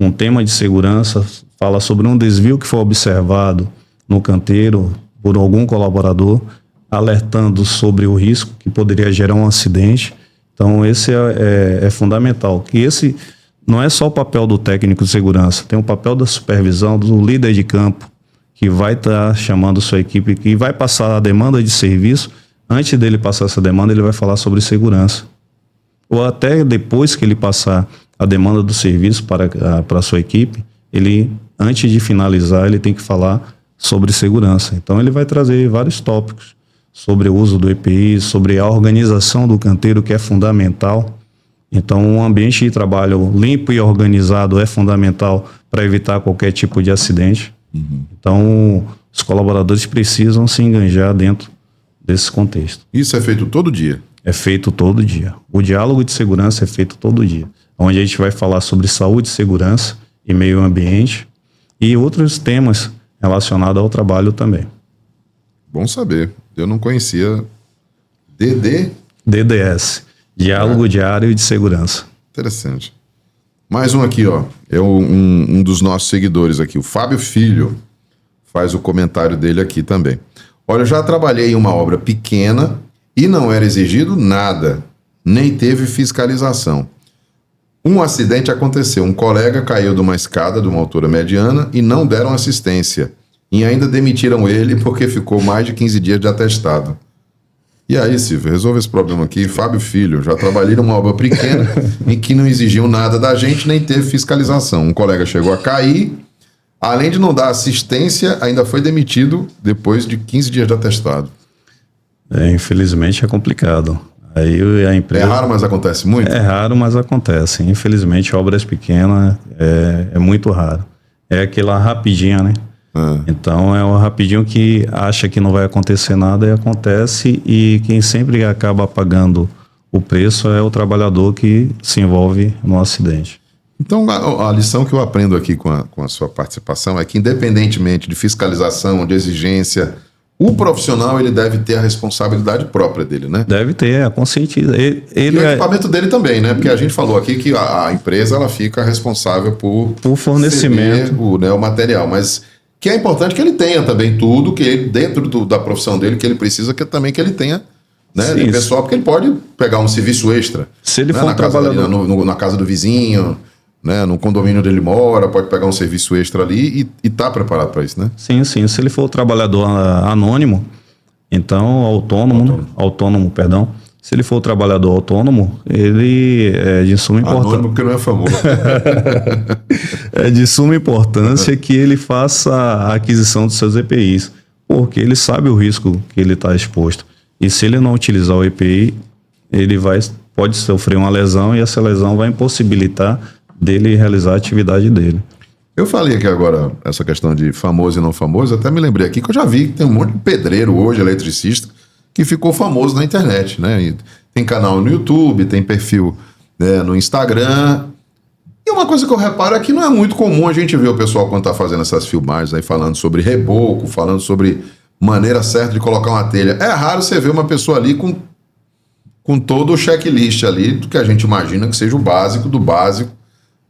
um tema de segurança, fala sobre um desvio que foi observado no canteiro por algum colaborador, alertando sobre o risco que poderia gerar um acidente. Então esse é fundamental, que esse não é só o papel do técnico de segurança, tem o papel da supervisão, do líder de campo, que vai estar chamando sua equipe, que vai passar a demanda de serviço. Antes dele passar essa demanda, ele vai falar sobre segurança. Ou até depois que ele passar a demanda do serviço para a sua equipe, ele, antes de finalizar, ele tem que falar sobre segurança. Então ele vai trazer vários tópicos sobre o uso do EPI, sobre a organização do canteiro, que é fundamental. Então um ambiente de trabalho limpo e organizado é fundamental para evitar qualquer tipo de acidente. Então os colaboradores precisam se engajar dentro desse contexto. Isso é feito todo dia? É feito todo dia. O diálogo de segurança é feito todo dia, onde a gente vai falar sobre saúde, segurança e meio ambiente e outros temas relacionados ao trabalho também. Bom saber. Eu não conhecia. DDS, Diálogo Diário de Segurança. Interessante. Mais um aqui, ó. É um dos nossos seguidores aqui, o Fábio Filho, faz o comentário dele aqui também. Olha, eu já trabalhei em uma obra pequena e não era exigido nada, nem teve fiscalização. Um acidente aconteceu, um colega caiu de uma escada de uma altura mediana e não deram assistência. e ainda demitiram ele porque ficou mais de 15 dias de atestado. E aí, Silvio, resolve esse problema aqui. Fábio Filho, já trabalhei numa obra pequena em que não exigiam nada da gente, nem teve fiscalização. Um colega chegou a cair, além de não dar assistência, ainda foi demitido depois de 15 dias de atestado. Infelizmente é complicado. Aí a empresa... É raro, mas acontece muito? É raro, mas acontece. Infelizmente, obras pequenas é muito raro. É aquela rapidinha, né? Então é o rapidinho que acha que não vai acontecer nada e acontece, e quem sempre acaba pagando o preço é o trabalhador que se envolve no acidente. Então a lição que eu aprendo aqui com a sua participação é que, independentemente de fiscalização, de exigência, o profissional ele deve ter a responsabilidade própria dele, né? Deve ter a consciência. E o equipamento dele também, né? Porque a gente falou aqui que a empresa ela fica responsável por fornecimento, o material, mas que é importante que ele tenha também tudo, que ele, dentro da profissão dele, que ele precisa que também que ele tenha, né, de pessoal, porque ele pode pegar um serviço extra. Se ele for um trabalhador na casa do vizinho, né, no condomínio onde ele mora, pode pegar um serviço extra ali e tá preparado para isso, né? Sim. Se ele for um trabalhador anônimo, então autônomo, perdão. Se ele for um trabalhador autônomo, ele é de suma importância. Anônimo porque não é famoso. É de suma importância que ele faça a aquisição dos seus EPIs, porque ele sabe o risco que ele está exposto. E se ele não utilizar o EPI, ele pode sofrer uma lesão, e essa lesão vai impossibilitar dele realizar a atividade dele. Eu falei aqui agora essa questão de famoso e não famoso, até me lembrei aqui que eu já vi que tem um monte de pedreiro hoje, eletricista, que ficou famoso na internet, né? E tem canal no YouTube, tem perfil, né, no Instagram. E uma coisa que eu reparo é que não é muito comum a gente ver o pessoal, quando tá fazendo essas filmagens aí, falando sobre reboco, falando sobre maneira certa de colocar uma telha. É raro você ver uma pessoa ali com todo o checklist ali do que a gente imagina que seja o básico do básico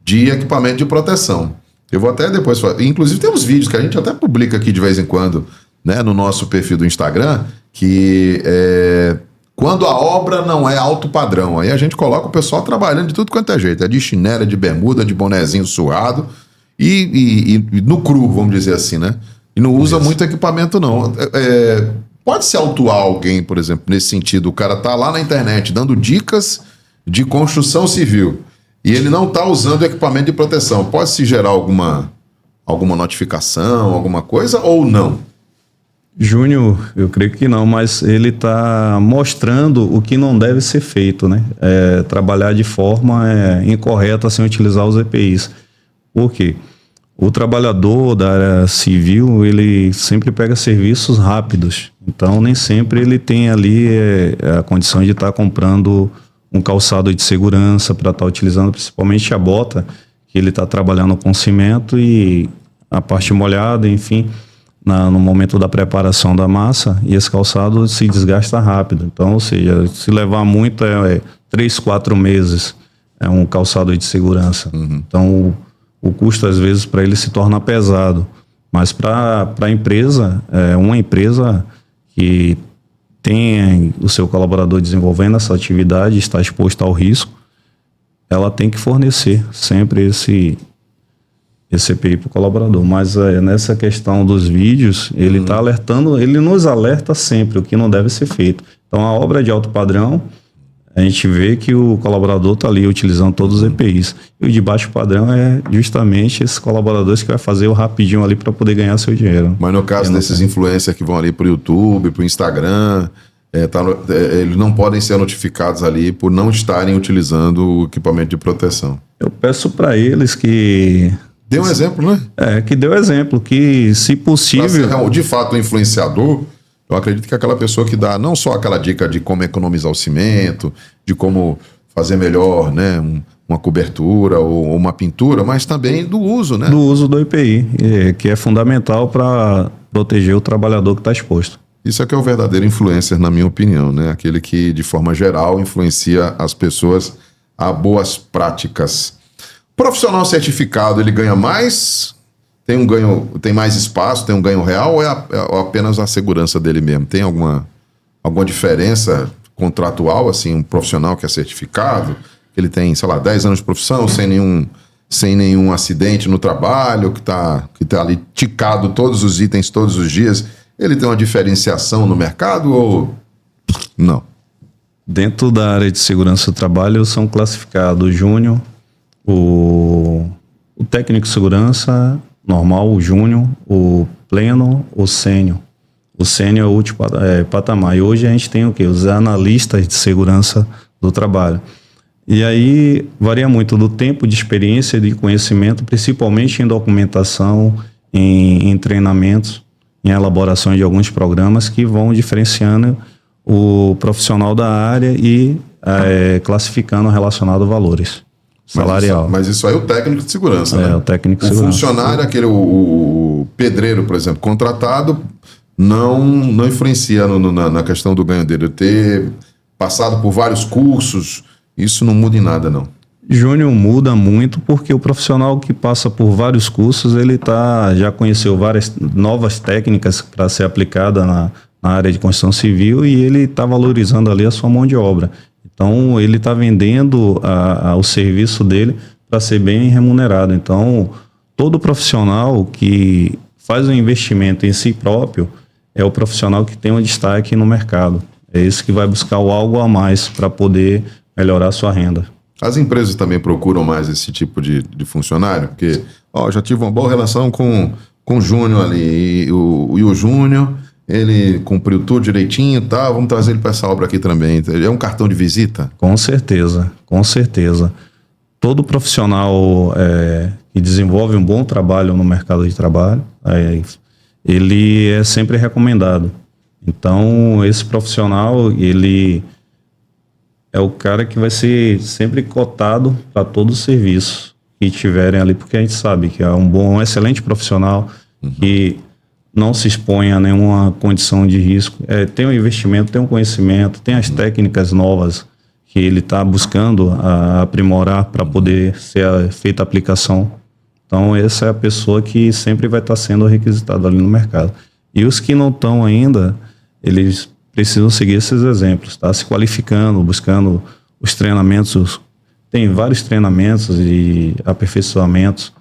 de equipamento de proteção. Eu vou até depois falar. Inclusive tem uns vídeos que a gente até publica aqui de vez em quando, né, no nosso perfil do Instagram, que quando a obra não é alto padrão, aí a gente coloca o pessoal trabalhando de tudo quanto é jeito, é de chinela, de bermuda, de bonezinho suado e no cru, vamos dizer assim, né? E não usa muito equipamento não. Pode se autuar alguém, por exemplo, nesse sentido, o cara tá lá na internet dando dicas de construção civil e ele não tá usando equipamento de proteção, pode se gerar alguma notificação, alguma coisa ou não? Júnior, eu creio que não, mas ele está mostrando o que não deve ser feito, né? Trabalhar de forma incorreta sem utilizar os EPIs. Por quê? O trabalhador da área civil, ele sempre pega serviços rápidos. Então, nem sempre ele tem ali a condição de estar comprando um calçado de segurança para estar utilizando, principalmente a bota, que ele está trabalhando com cimento e a parte molhada, enfim, no momento da preparação da massa, e esse calçado se desgasta rápido. Então, ou seja, se levar muito 3, 4 meses é um calçado de segurança. Então, o custo, às vezes, para ele se torna pesado. Mas para a empresa, uma empresa que tem o seu colaborador desenvolvendo essa atividade, está exposto ao risco, ela tem que fornecer sempre esse EPI para o colaborador. Mas nessa questão dos vídeos, ele está alertando, ele nos alerta sempre o que não deve ser feito. Então, a obra de alto padrão, a gente vê que o colaborador está ali utilizando todos os EPIs. E o de baixo padrão é justamente esses colaboradores que vai fazer o rapidinho ali para poder ganhar seu dinheiro. Mas no caso desses influencers que vão ali para o YouTube, para o Instagram, eles não podem ser notificados ali por não estarem utilizando o equipamento de proteção. Eu peço para eles que... Dê um exemplo, né? Que dê um exemplo, que se possível... Pra ser, de fato, um influenciador, eu acredito que é aquela pessoa que dá não só aquela dica de como economizar o cimento, de como fazer melhor, né, uma cobertura ou uma pintura, mas também do uso, né? Do uso do EPI, que é fundamental para proteger o trabalhador que está exposto. Isso é que é o verdadeiro influencer, na minha opinião, né? Aquele que, de forma geral, influencia as pessoas a boas práticas. Profissional certificado, ele ganha mais? Tem mais espaço, tem um ganho real ou é apenas a segurança dele mesmo? Tem alguma diferença contratual, assim, um profissional que é certificado, ele tem, sei lá, 10 anos de profissão, sem sem nenhum acidente no trabalho, que tá ali ticado todos os itens todos os dias, ele tem uma diferenciação no mercado ou não? Dentro da área de segurança do trabalho são classificados o júnior, o técnico de segurança normal, o júnior, o pleno, o sênior. O sênior é o último patamar. E hoje a gente tem o quê? Os analistas de segurança do trabalho. E aí varia muito do tempo de experiência, de conhecimento, principalmente em documentação, em treinamentos, em elaboração de alguns programas que vão diferenciando o profissional da área e classificando relacionado a valores salarial. Mas isso aí é o técnico de segurança, né? O técnico de segurança. O funcionário, o pedreiro, por exemplo, contratado, não influencia na questão do ganho dele. Ter passado por vários cursos, isso não muda em nada, não. Júnior muda muito porque o profissional que passa por vários cursos, ele já conheceu várias novas técnicas para ser aplicada na área de construção civil e ele está valorizando ali a sua mão de obra. Então, ele está vendendo o serviço dele para ser bem remunerado. Então, todo profissional que faz um investimento em si próprio é o profissional que tem um destaque no mercado. É esse que vai buscar algo a mais para poder melhorar a sua renda. As empresas também procuram mais esse tipo de funcionário? Porque já tive uma boa relação com o Júnior ali. E o Júnior, ele cumpriu tudo direitinho, tá? Vamos trazer ele para essa obra aqui também. É um cartão de visita? Com certeza, com certeza. Todo profissional que desenvolve um bom trabalho no mercado de trabalho, ele é sempre recomendado. Então, esse profissional, ele é o cara que vai ser sempre cotado para todos os serviços que tiverem ali, porque a gente sabe que é um excelente profissional que não se expõe a nenhuma condição de risco. Tem um investimento, tem um conhecimento, tem as técnicas novas que ele está buscando aprimorar para poder ser feita a aplicação. Então, essa é a pessoa que sempre vai estar sendo requisitada ali no mercado. E os que não estão ainda, eles precisam seguir esses exemplos, tá? Se qualificando, buscando os treinamentos. Tem vários treinamentos e aperfeiçoamentos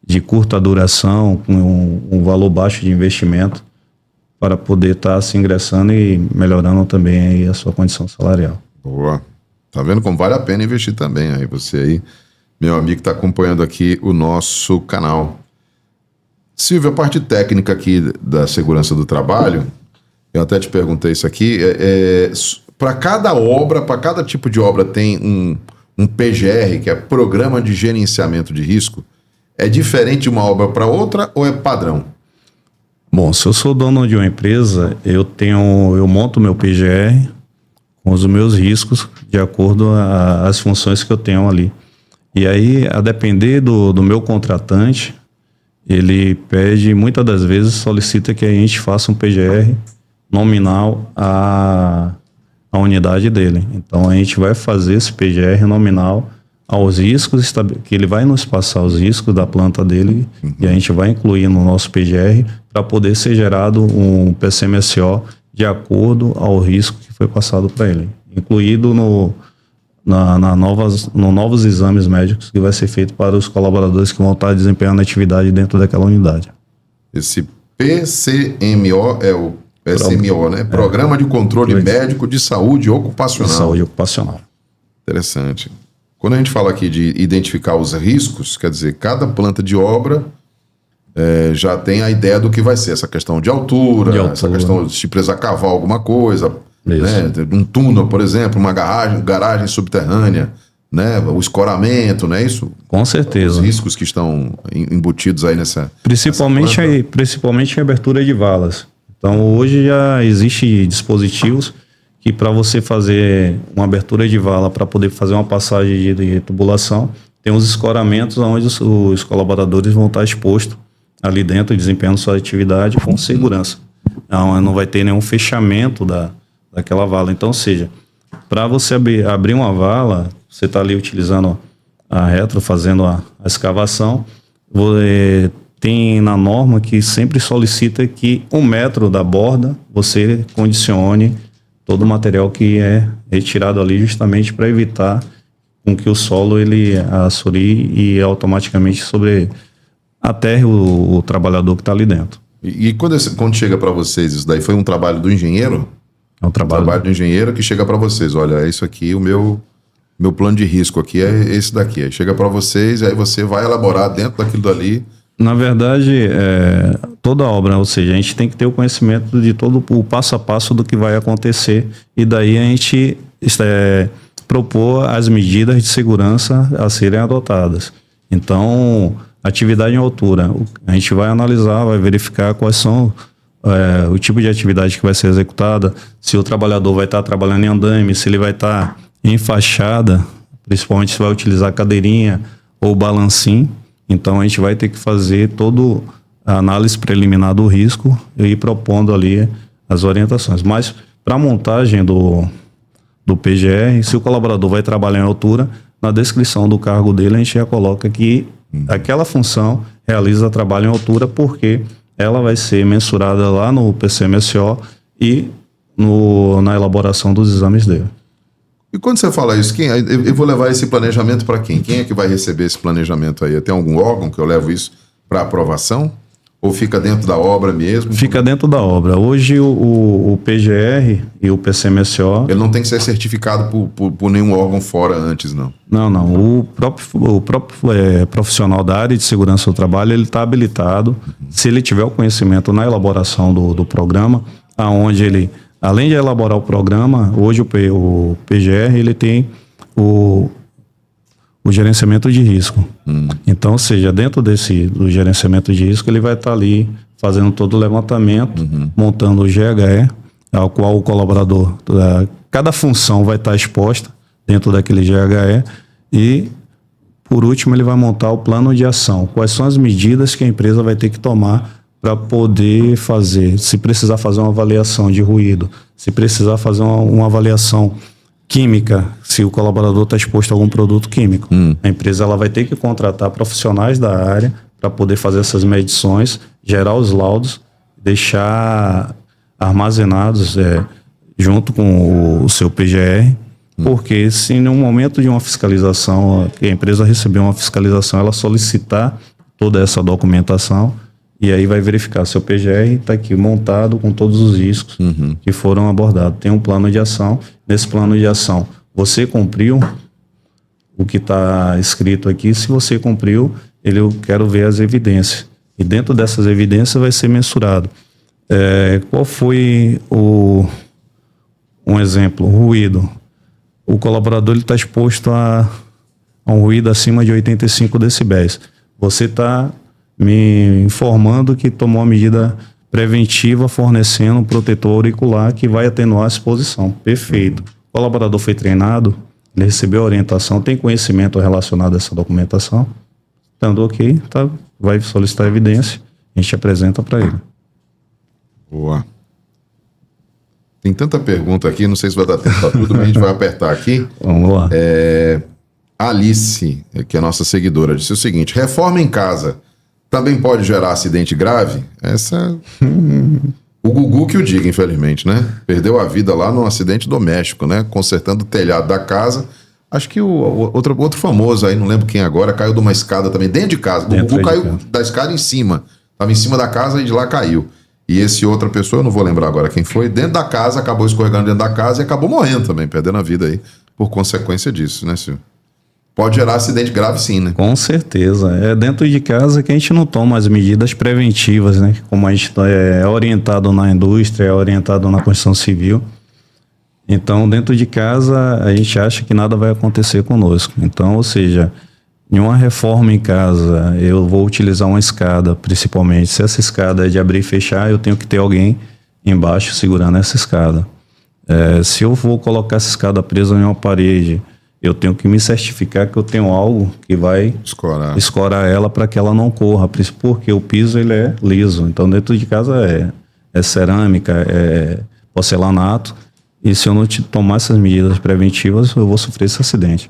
de curta duração, com um valor baixo de investimento, para poder estar se ingressando e melhorando também aí a sua condição salarial. Boa. Tá vendo como vale a pena investir também? Aí você aí, meu amigo, está acompanhando aqui o nosso canal. Silvio, a parte técnica aqui da segurança do trabalho, eu até te perguntei isso aqui, para cada obra, para cada tipo de obra tem um PGR, que é Programa de Gerenciamento de Risco. É diferente de uma obra para outra ou é padrão? Bom, se eu sou dono de uma empresa, eu monto meu PGR com os meus riscos de acordo às funções que eu tenho ali. E aí, a depender do meu contratante, ele pede, muitas das vezes, solicita que a gente faça um PGR nominal à unidade dele. Então, a gente vai fazer esse PGR nominal aos riscos, que ele vai nos passar os riscos da planta dele, e a gente vai incluir no nosso PGR para poder ser gerado um PCMSO de acordo ao risco que foi passado para ele, incluído no novos exames médicos que vai ser feito para os colaboradores que vão estar desempenhando a atividade dentro daquela unidade. Esse PCMO é o PCMO, né? Programa de Controle Médico de Saúde Ocupacional. De saúde ocupacional. Interessante. Quando a gente fala aqui de identificar os riscos, quer dizer, cada planta de obra já tem a ideia do que vai ser. Essa questão de altura, essa questão de se precisar cavar alguma coisa, né? Um túnel, por exemplo, uma garagem subterrânea, né? O escoramento, né? Isso. Com certeza. Os riscos que estão embutidos aí nessa. Principalmente em abertura de valas. Então, hoje já existem dispositivos que, para você fazer uma abertura de vala, para poder fazer uma passagem de tubulação, tem os escoramentos onde os colaboradores vão estar expostos ali dentro, desempenhando sua atividade com segurança. Não vai ter nenhum fechamento daquela vala. Então, ou seja, para você abrir uma vala, você está ali utilizando a retro, fazendo a escavação, tem na norma que sempre solicita que 1 metro da borda você condicione todo o material que é retirado ali, justamente para evitar com que o solo ele assorie e automaticamente aterre o trabalhador que está ali dentro. E quando chega para vocês isso daí, foi um trabalho do engenheiro? É um trabalho do engenheiro que chega para vocês, olha, é isso aqui, o meu plano de risco aqui é esse daqui. Aí chega para vocês e aí você vai elaborar dentro daquilo dali. Na verdade, toda obra, ou seja, a gente tem que ter o conhecimento de todo o passo a passo do que vai acontecer e daí a gente propor as medidas de segurança a serem adotadas. Então, atividade em altura, a gente vai analisar, vai verificar quais são o tipo de atividade que vai ser executada, se o trabalhador vai estar trabalhando em andaime, se ele vai estar em fachada, principalmente se vai utilizar cadeirinha ou balancim. Então a gente vai ter que fazer toda a análise preliminar do risco e ir propondo ali as orientações. Mas para a montagem do PGR, se o colaborador vai trabalhar em altura, na descrição do cargo dele a gente já coloca que aquela função realiza trabalho em altura porque ela vai ser mensurada lá no PCMSO e na elaboração dos exames dele. E quando você fala isso, eu vou levar esse planejamento para quem? Quem é que vai receber esse planejamento aí? Tem algum órgão que eu levo isso para aprovação? Ou fica dentro da obra mesmo? Fica dentro da obra. Hoje o PGR e o PCMSO... Ele não tem que ser certificado por nenhum órgão fora antes, não? Não. O próprio profissional da área de segurança do trabalho, ele está habilitado, se ele tiver o conhecimento na elaboração do programa, aonde ele... Além de elaborar o programa, hoje o PGR ele tem o gerenciamento de risco. Então, ou seja, dentro do gerenciamento de risco, ele vai estar ali fazendo todo o levantamento, montando o GHE, ao qual o colaborador, cada função vai estar exposta dentro daquele GHE e, por último, ele vai montar o plano de ação. Quais são as medidas que a empresa vai ter que tomar para poder fazer, se precisar fazer uma avaliação de ruído, se precisar fazer uma avaliação química, se o colaborador está exposto a algum produto químico. A empresa ela vai ter que contratar profissionais da área para poder fazer essas medições, gerar os laudos, deixar armazenados junto com o seu PGR, porque se no momento de uma fiscalização, que a empresa receber uma fiscalização, ela solicitar toda essa documentação, e aí vai verificar se o PGR está aqui montado com todos os riscos que foram abordados. Tem um plano de ação. Nesse plano de ação, você cumpriu o que está escrito aqui. Se você cumpriu, eu quero ver as evidências. E dentro dessas evidências vai ser mensurado. Qual foi um exemplo? O ruído. O colaborador está exposto a um ruído acima de 85 decibéis. Você está me informando que tomou uma medida preventiva fornecendo um protetor auricular que vai atenuar a exposição. Perfeito. O colaborador foi treinado, ele recebeu a orientação, tem conhecimento relacionado a essa documentação. Estando ok, vai solicitar evidência, a gente apresenta para ele. Boa. Tem tanta pergunta aqui, não sei se vai dar tempo para tudo, mas a gente vai apertar aqui. Vamos lá. A Alice, que é nossa seguidora, disse o seguinte: reforma em casa também pode gerar acidente grave? O Gugu que o diga, infelizmente, né? Perdeu a vida lá num acidente doméstico, né? Consertando o telhado da casa. Acho que outro famoso aí, não lembro quem agora, caiu de uma escada também, dentro de casa. O Gugu caiu da escada em cima. Estava em cima da casa e de lá caiu. E esse outra pessoa, eu não vou lembrar agora quem foi, dentro da casa, acabou escorregando dentro da casa e acabou morrendo também, perdendo a vida aí, por consequência disso, né, Silvio? Pode gerar acidente grave sim, né? Com certeza. É dentro de casa que a gente não toma as medidas preventivas, né? Como a gente é orientado na indústria, é orientado na construção civil. Então, dentro de casa, a gente acha que nada vai acontecer conosco. Então, ou seja, em uma reforma em casa, eu vou utilizar uma escada, principalmente. Se essa escada é de abrir e fechar, eu tenho que ter alguém embaixo segurando essa escada. Se eu vou colocar essa escada presa em uma parede, eu tenho que me certificar que eu tenho algo que vai escorar ela para que ela não corra, porque o piso ele é liso. Então, dentro de casa é cerâmica, é porcelanato, e se eu não tomar essas medidas preventivas, eu vou sofrer esse acidente.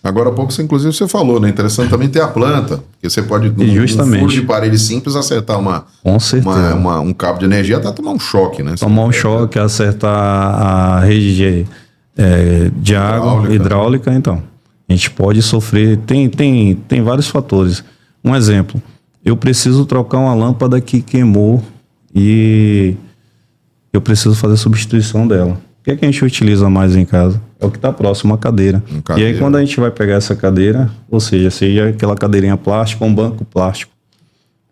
Agora há pouco, inclusive, você falou, né? Interessante também ter a planta, porque você pode, num furo de parede simples, acertar um cabo de energia até tomar um choque, né? Tomar um choque, acertar a rede de água hidráulica, então. A A gente pode sofrer, tem vários fatores. Um exemplo, eu preciso trocar uma lâmpada que queimou e eu preciso fazer a substituição dela. O que é que a gente utiliza mais em casa? É o que está próximo à cadeira. E aí quando a gente vai pegar essa cadeira, ou seja aquela cadeirinha plástica ou um banco plástico,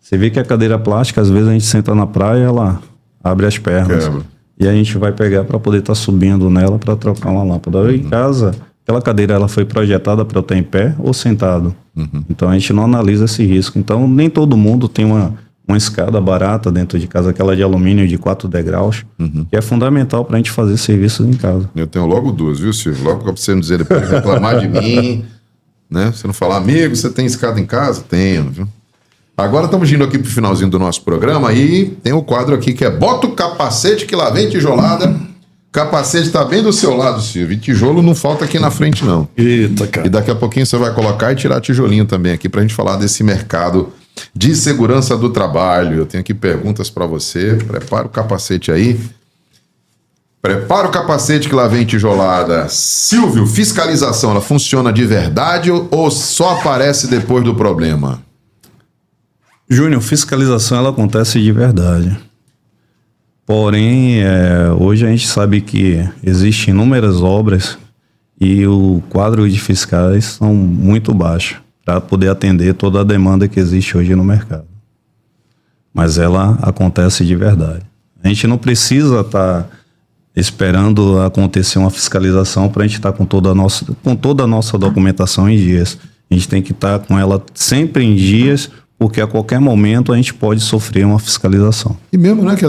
você vê que a cadeira plástica, às vezes a gente senta na praia e ela abre as pernas. Quebra. E a gente vai pegar para poder estar subindo nela para trocar uma lâmpada. Em casa, aquela cadeira ela foi projetada para eu estar em pé ou sentado. Então a gente não analisa esse risco. Então nem todo mundo tem uma escada barata dentro de casa, aquela de alumínio de 4 degraus, que é fundamental para a gente fazer serviços em casa. Eu tenho logo duas, viu, Silvio? Logo para você não dizer depois, reclamar de mim, né? Você não falar, amigo, você tem escada em casa? Tenho, viu? Agora estamos indo aqui para o finalzinho do nosso programa e tem o quadro aqui que é Bota o capacete que lá vem tijolada. Capacete está bem do seu lado, Silvio. E tijolo não falta aqui na frente, não. Eita, cara. E daqui a pouquinho você vai colocar e tirar tijolinho também aqui para a gente falar desse mercado de segurança do trabalho. Eu tenho aqui perguntas para você. Prepara o capacete aí. Prepara o capacete que lá vem tijolada. Silvio, fiscalização, ela funciona de verdade ou só aparece depois do problema? Júnior, fiscalização ela acontece de verdade. Porém, hoje a gente sabe que existem inúmeras obras e o quadro de fiscais são muito baixo para poder atender toda a demanda que existe hoje no mercado. Mas ela acontece de verdade. A gente não precisa estar esperando acontecer uma fiscalização para a gente estar com toda a nossa documentação em dias. A gente tem que estar com ela sempre em dias, porque a qualquer momento a gente pode sofrer uma fiscalização. E mesmo não é que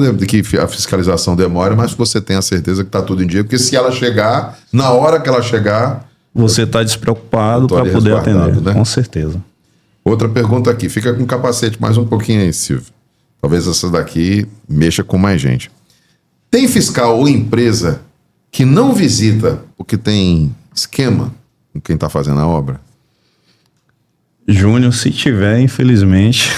a fiscalização demora, mas você tem a certeza que está tudo em dia, porque se ela chegar, na hora que ela chegar... Você está despreocupado para poder atender, né? Com certeza. Outra pergunta aqui, fica com o capacete mais um pouquinho aí, Silvio. Talvez essa daqui mexa com mais gente. Tem fiscal ou empresa que não visita porque tem esquema com quem está fazendo a obra? Júnior, se tiver, infelizmente,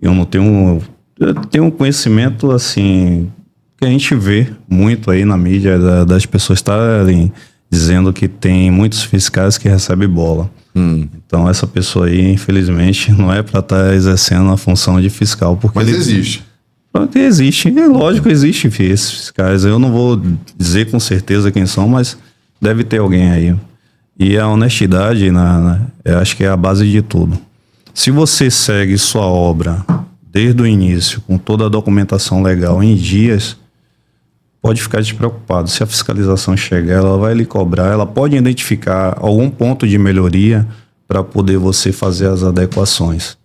eu não tenho... Eu tenho um conhecimento, assim, que a gente vê muito aí na mídia, das pessoas estarem dizendo que tem muitos fiscais que recebem bola. Então, essa pessoa aí, infelizmente, não é para estar exercendo a função de fiscal. Porque mas existe. Porque existe, lógico, existe esses fiscais. Eu não vou dizer com certeza quem são, mas deve ter alguém aí. E a honestidade, eu acho que é a base de tudo. Se você segue sua obra desde o início, com toda a documentação legal em dias, pode ficar despreocupado. Se a fiscalização chegar, ela vai lhe cobrar, ela pode identificar algum ponto de melhoria para poder você fazer as adequações.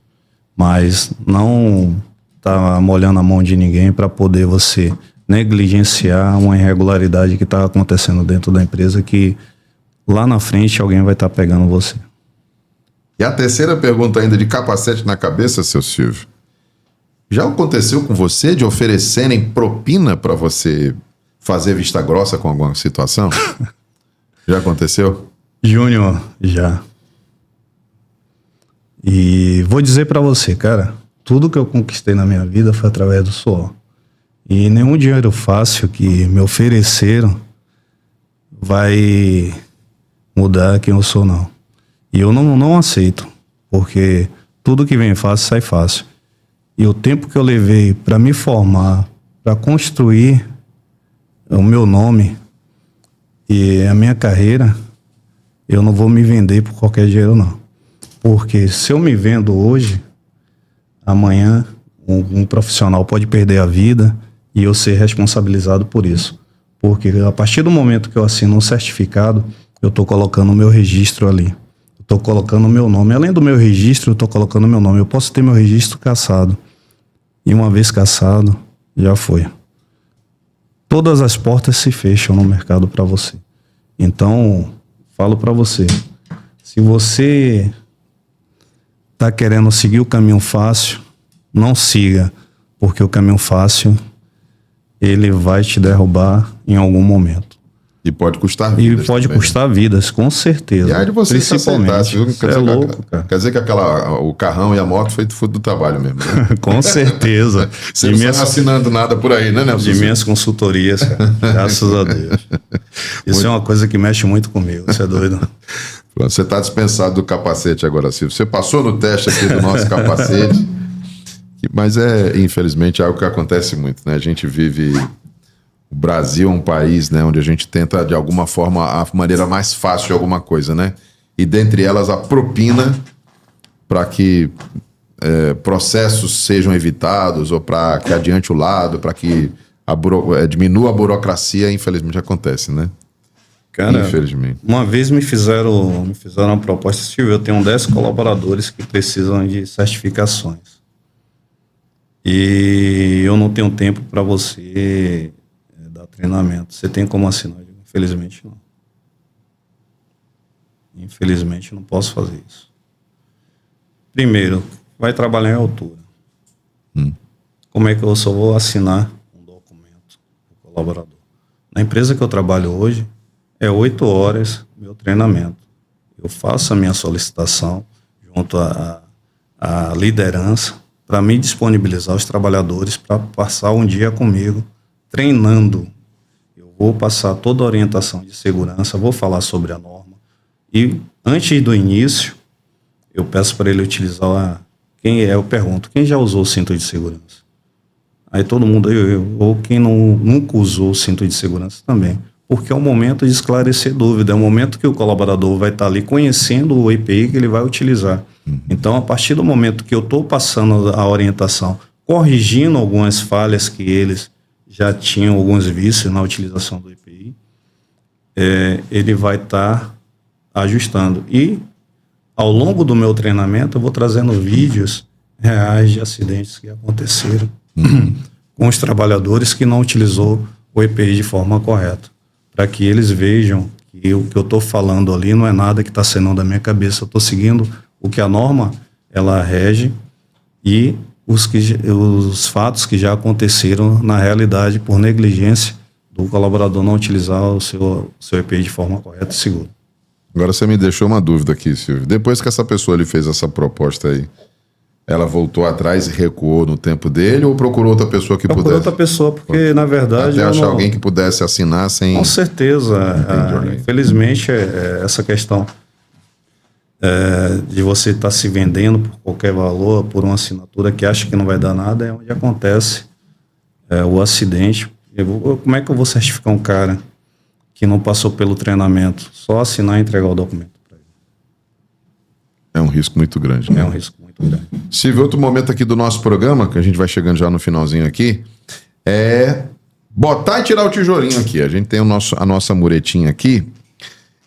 Mas não tá molhando a mão de ninguém para poder você negligenciar uma irregularidade que está acontecendo dentro da empresa que lá na frente alguém vai estar pegando você. E a terceira pergunta ainda de capacete na cabeça, seu Silvio. Já aconteceu com você de oferecerem propina para você fazer vista grossa com alguma situação? Já aconteceu? Júnior, já. E vou dizer para você, cara, tudo que eu conquistei na minha vida foi através do suor. E nenhum dinheiro fácil que me ofereceram vai mudar quem eu sou, não. E eu não aceito, porque tudo que vem fácil, sai fácil. E o tempo que eu levei para me formar, para construir o meu nome e a minha carreira, eu não vou me vender por qualquer dinheiro, não. Porque se eu me vendo hoje, amanhã um profissional pode perder a vida e eu ser responsabilizado por isso. Porque a partir do momento que eu assino um certificado, eu estou colocando o meu registro ali. Estou colocando o meu nome. Além do meu registro, eu estou colocando o meu nome. Eu posso ter meu registro cassado. E uma vez cassado, já foi. Todas as portas se fecham no mercado para você. Então, falo para você. Se você está querendo seguir o caminho fácil, não siga. Porque o caminho fácil, ele vai te derrubar em algum momento. E pode custar E vidas. pode também, custar vidas, com certeza. E aí de você se aceitar, Principalmente. viu? É louco, cara. Quer dizer que o carrão e a moto foi do trabalho mesmo, né? Com certeza. Você não está assinando nada por aí, né, Nelson? De minhas consultorias, cara. Graças a Deus. Isso é uma coisa que mexe muito comigo, você é doido. Você está dispensado do capacete agora, Silvio. Você passou no teste aqui do nosso capacete. Mas infelizmente, algo que acontece muito, né? A gente vive... O Brasil é um país, né, onde a gente tenta, de alguma forma, a maneira mais fácil de alguma coisa, né? E dentre elas, a propina para que processos sejam evitados ou para que adiante o lado, para que diminua a burocracia, infelizmente acontece, né? Cara, infelizmente. Uma vez me fizeram uma proposta, Silvio, eu tenho 10 colaboradores que precisam de certificações. E eu não tenho tempo para você... treinamento. Você tem como assinar? Infelizmente não. Infelizmente não posso fazer isso. Primeiro, vai trabalhar em altura. Como é que eu só vou assinar um documento do colaborador? Na empresa que eu trabalho hoje, é 8 horas meu treinamento. Eu faço a minha solicitação junto à liderança para me disponibilizar os trabalhadores para passar um dia comigo treinando. Vou passar toda a orientação de segurança, vou falar sobre a norma. E antes do início, eu peço para ele utilizar eu pergunto, quem já usou o cinto de segurança? Aí todo mundo, ou quem nunca usou o cinto de segurança também. Porque é o momento de esclarecer dúvida, é o momento que o colaborador vai estar ali conhecendo o EPI que ele vai utilizar. Então, a partir do momento que eu estou passando a orientação, corrigindo algumas falhas que eles já tinham alguns vícios na utilização do EPI, ele vai estar ajustando. E, ao longo do meu treinamento, eu vou trazendo vídeos reais de acidentes que aconteceram com os trabalhadores que não utilizou o EPI de forma correta, para que eles vejam que o que eu estou falando ali não é nada que está saindo da minha cabeça, eu estou seguindo o que a norma ela rege e os fatos que já aconteceram na realidade por negligência do colaborador não utilizar o seu EPI de forma correta e segura. Agora você me deixou uma dúvida aqui, Silvio. Depois que essa pessoa lhe fez essa proposta aí, ela voltou atrás e recuou no tempo dele ou procurou outra pessoa que Procurou pudesse? outra pessoa, porque na verdade... Até achar alguém que pudesse assinar sem... Com certeza. Infelizmente, essa questão de você estar se vendendo por qualquer valor, por uma assinatura que acha que não vai dar nada, é onde acontece o acidente. Como é que eu vou certificar um cara que não passou pelo treinamento? Só assinar e entregar o documento para ele. É um risco muito grande, né? É um risco muito grande. Silvio, outro momento aqui do nosso programa, que a gente vai chegando já no finalzinho aqui, é botar e tirar o tijolinho aqui. A gente tem a nossa muretinha aqui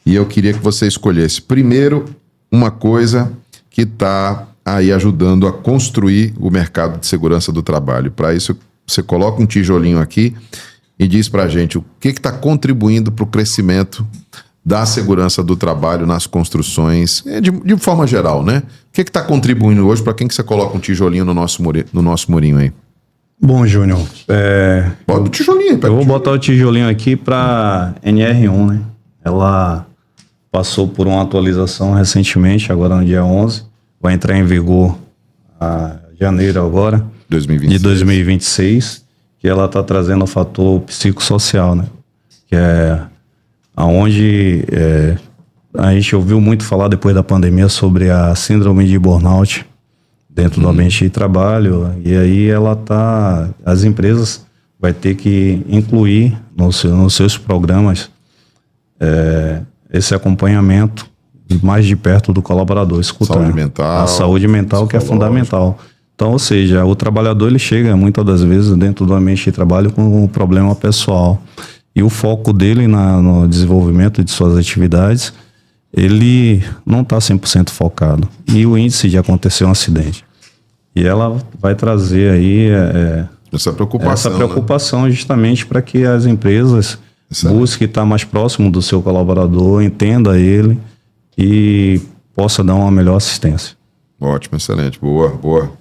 e eu queria que você escolhesse primeiro uma coisa que está aí ajudando a construir o mercado de segurança do trabalho. Para isso, você coloca um tijolinho aqui e diz para a gente o que está contribuindo para o crescimento da segurança do trabalho nas construções, de forma geral, né? O que está contribuindo hoje? Para quem que você coloca um tijolinho no nosso murinho aí? Bom, Júnior, bota o tijolinho aí. Eu vou botar o tijolinho aqui para NR1, né? Ela passou por uma atualização recentemente, agora no dia 11, vai entrar em vigor em janeiro agora, 2026. De 2026, que ela está trazendo o fator psicossocial, né? Que é onde a gente ouviu muito falar depois da pandemia sobre a síndrome de burnout dentro do ambiente de trabalho, e aí as empresas vai ter que incluir nos seus programas esse acompanhamento mais de perto do colaborador, escutar saúde mental, a saúde mental, que é fundamental. Então, ou seja, o trabalhador ele chega muitas das vezes dentro do ambiente de trabalho com um problema pessoal e o foco dele no desenvolvimento de suas atividades, ele não está 100% focado. E o índice de acontecer um acidente. E ela vai trazer aí essa preocupação, né? Justamente para que as empresas busquem estar mais próximo do seu colaborador, entenda ele e possa dar uma melhor assistência. Ótimo, excelente, boa.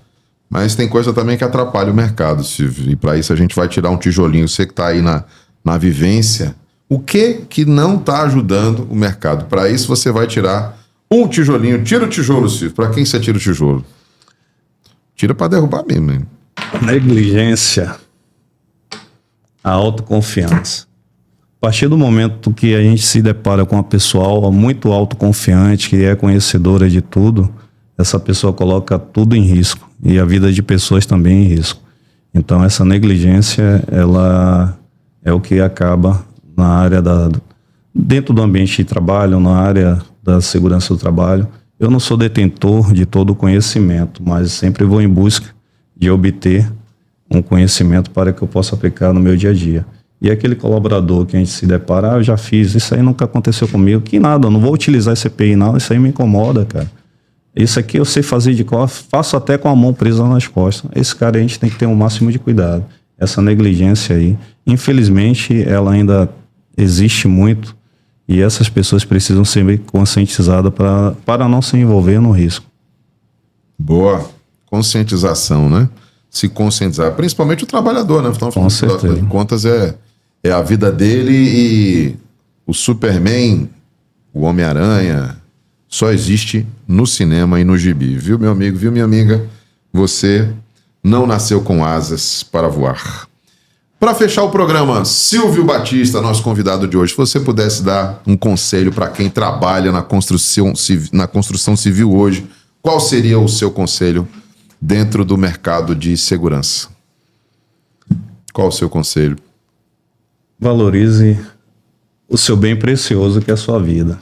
Mas tem coisa também que atrapalha o mercado, Silvio, e para isso a gente vai tirar um tijolinho. Você que está aí na vivência, O que não está ajudando o mercado? Para isso você vai tirar um tijolinho. Tira o tijolo, Silvio. Para quem você tira o tijolo? Tira para derrubar mesmo, hein? Negligência, a autoconfiança. A partir do momento que a gente se depara com uma pessoa muito autoconfiante, que é conhecedora de tudo, essa pessoa coloca tudo em risco e a vida de pessoas também em risco. Então essa negligência, ela é o que acaba na área dentro do ambiente de trabalho, na área da segurança do trabalho. Eu não sou detentor de todo o conhecimento, mas sempre vou em busca de obter um conhecimento para que eu possa aplicar no meu dia a dia. E aquele colaborador que a gente se depara, eu já fiz, isso aí nunca aconteceu comigo, que nada, eu não vou utilizar esse EPI não, isso aí me incomoda, cara. Isso aqui eu sei fazer de costas, faço até com a mão presa nas costas. Esse cara a gente tem que ter o máximo de cuidado. Essa negligência aí, infelizmente, ela ainda existe muito e essas pessoas precisam ser conscientizadas para não se envolver no risco. Boa. Conscientização, né? Se conscientizar, principalmente o trabalhador, né? Então, com certeza. Afinal de contas, é a vida dele e o Superman, o Homem-Aranha, só existe no cinema e no gibi. Viu, meu amigo? Viu, minha amiga? Você não nasceu com asas para voar. Para fechar o programa, Silvio Batista, nosso convidado de hoje, se você pudesse dar um conselho para quem trabalha na construção civil hoje, qual seria o seu conselho dentro do mercado de segurança? Qual o seu conselho? Valorize o seu bem precioso que é a sua vida.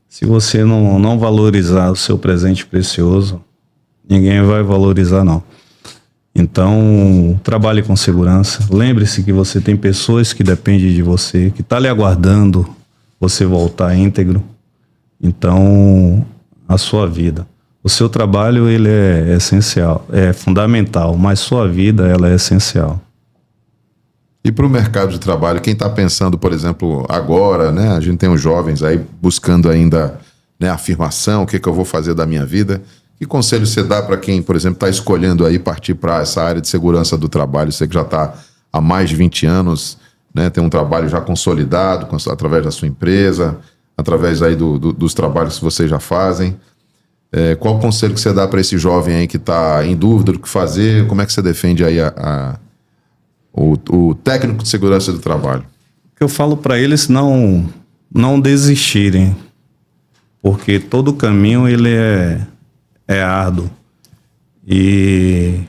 Se você não valorizar o seu presente precioso, ninguém vai valorizar não. Então, trabalhe com segurança. Lembre-se que você tem pessoas que dependem de você, que estão lhe aguardando você voltar íntegro. Então, a sua vida. O seu trabalho, ele é essencial, é fundamental, mas sua vida, ela é essencial. E para o mercado de trabalho, quem está pensando, por exemplo, agora, né? A gente tem os jovens aí buscando ainda, né, afirmação, o que eu vou fazer da minha vida. Que conselho você dá para quem, por exemplo, está escolhendo aí partir para essa área de segurança do trabalho? Você que já está há mais de 20 anos, né? Tem um trabalho já consolidado através da sua empresa, através aí dos trabalhos que vocês já fazem. Qual o conselho que você dá para esse jovem aí que está em dúvida do que fazer? Como é que você defende aí o técnico de segurança do trabalho? O que eu falo para eles não desistirem, porque todo o caminho ele é árduo. E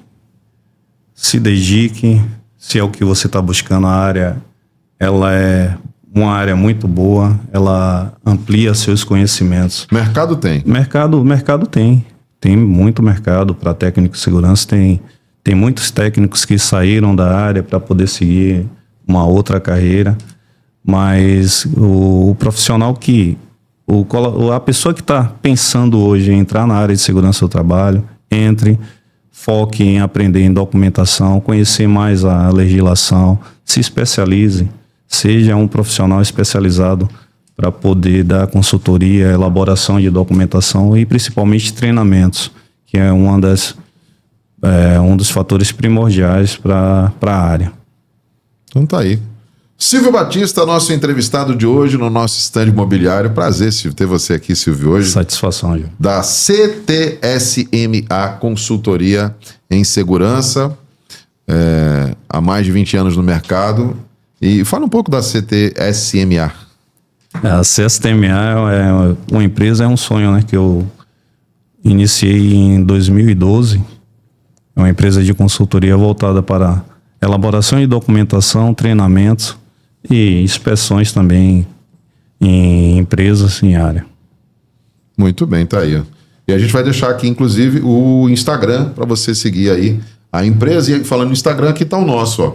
se dedique, se é o que você está buscando, a área, ela é uma área muito boa, ela amplia seus conhecimentos. Mercado tem? Mercado tem. Tem muito mercado para técnico de segurança, tem muitos técnicos que saíram da área para poder seguir uma outra carreira, mas o profissional a pessoa que está pensando hoje em entrar na área de segurança do trabalho, foque em aprender em documentação, conhecer mais a legislação, se especialize, seja um profissional especializado para poder dar consultoria, elaboração de documentação e principalmente treinamentos, que é um dos fatores primordiais para a área. Então tá aí. Silvio Batista, nosso entrevistado de hoje no nosso stand imobiliário. Prazer, Silvio, ter você aqui, Silvio, hoje. Satisfação, Gil. Da CTSMA Consultoria em Segurança, há mais de 20 anos no mercado. E fala um pouco da CTSMA. A CTSMA é uma empresa, é um sonho, né, que eu iniciei em 2012. É uma empresa de consultoria voltada para elaboração de documentação, treinamentos e inspeções também em empresas em área. Muito bem, tá aí. E a gente vai deixar aqui, inclusive, o Instagram para você seguir aí a empresa. E falando no Instagram, aqui tá o nosso, ó.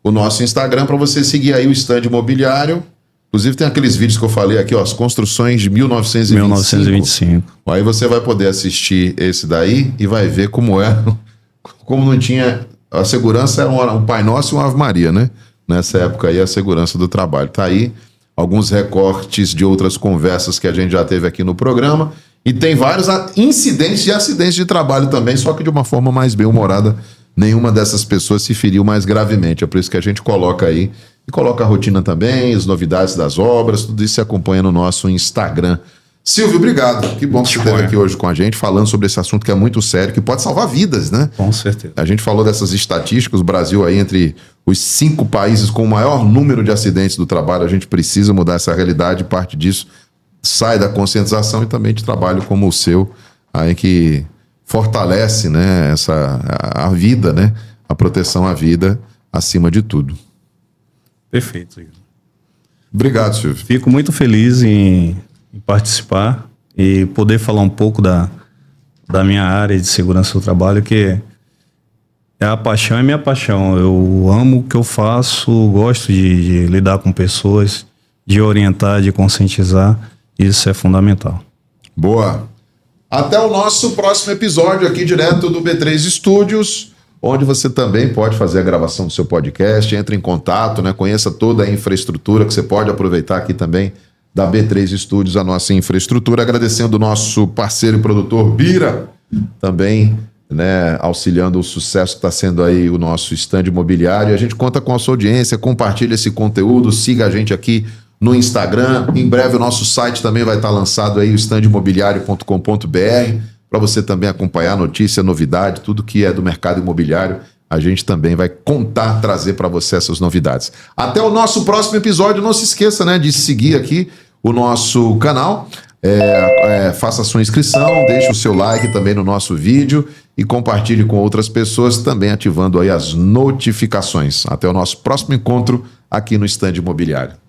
O nosso Instagram para você seguir aí o stand imobiliário. Inclusive tem aqueles vídeos que eu falei aqui, ó, as construções de 1925. Aí você vai poder assistir esse daí e vai ver como não tinha... A segurança era um Pai Nosso e uma Ave Maria, né? Nessa época aí, a segurança do trabalho. Tá aí alguns recortes de outras conversas que a gente já teve aqui no programa. E tem vários incidentes e acidentes de trabalho também, só que de uma forma mais bem-humorada. Nenhuma dessas pessoas se feriu mais gravemente. É por isso que a gente coloca aí e coloca a rotina também, as novidades das obras, tudo isso você acompanha no nosso Instagram. Silvio, obrigado. Que bom que você esteve aqui hoje com a gente, falando sobre esse assunto que é muito sério, que pode salvar vidas, né? Com certeza. A gente falou dessas estatísticas, o Brasil aí entre os 5 países com o maior número de acidentes do trabalho, a gente precisa mudar essa realidade, parte disso sai da conscientização e também de trabalho como o seu, aí que fortalece, né, a vida, né, a proteção à vida acima de tudo. Perfeito. Obrigado, Silvio. Fico muito feliz em participar e poder falar um pouco da minha área de segurança do trabalho, que é a paixão, é minha paixão. Eu amo o que eu faço, gosto de lidar com pessoas, de orientar, de conscientizar. Isso é fundamental. Boa. Até o nosso próximo episódio aqui direto do B3 Studios, onde você também pode fazer a gravação do seu podcast, entre em contato, né? Conheça toda a infraestrutura que você pode aproveitar aqui também da B3 Studios, a nossa infraestrutura. Agradecendo o nosso parceiro e produtor Bira, também, né, auxiliando o sucesso que está sendo aí o nosso stand imobiliário. A gente conta com a sua audiência, compartilha esse conteúdo, siga a gente aqui no Instagram. Em breve o nosso site também vai estar lançado aí, o standimobiliario.com.br, para você também acompanhar notícia, novidade, tudo que é do mercado imobiliário. A gente também vai contar, trazer para você essas novidades. Até o nosso próximo episódio. Não se esqueça, né, de seguir aqui o nosso canal. Faça a sua inscrição, deixe o seu like também no nosso vídeo e compartilhe com outras pessoas, também ativando aí as notificações. Até o nosso próximo encontro aqui no Stand Imobiliário.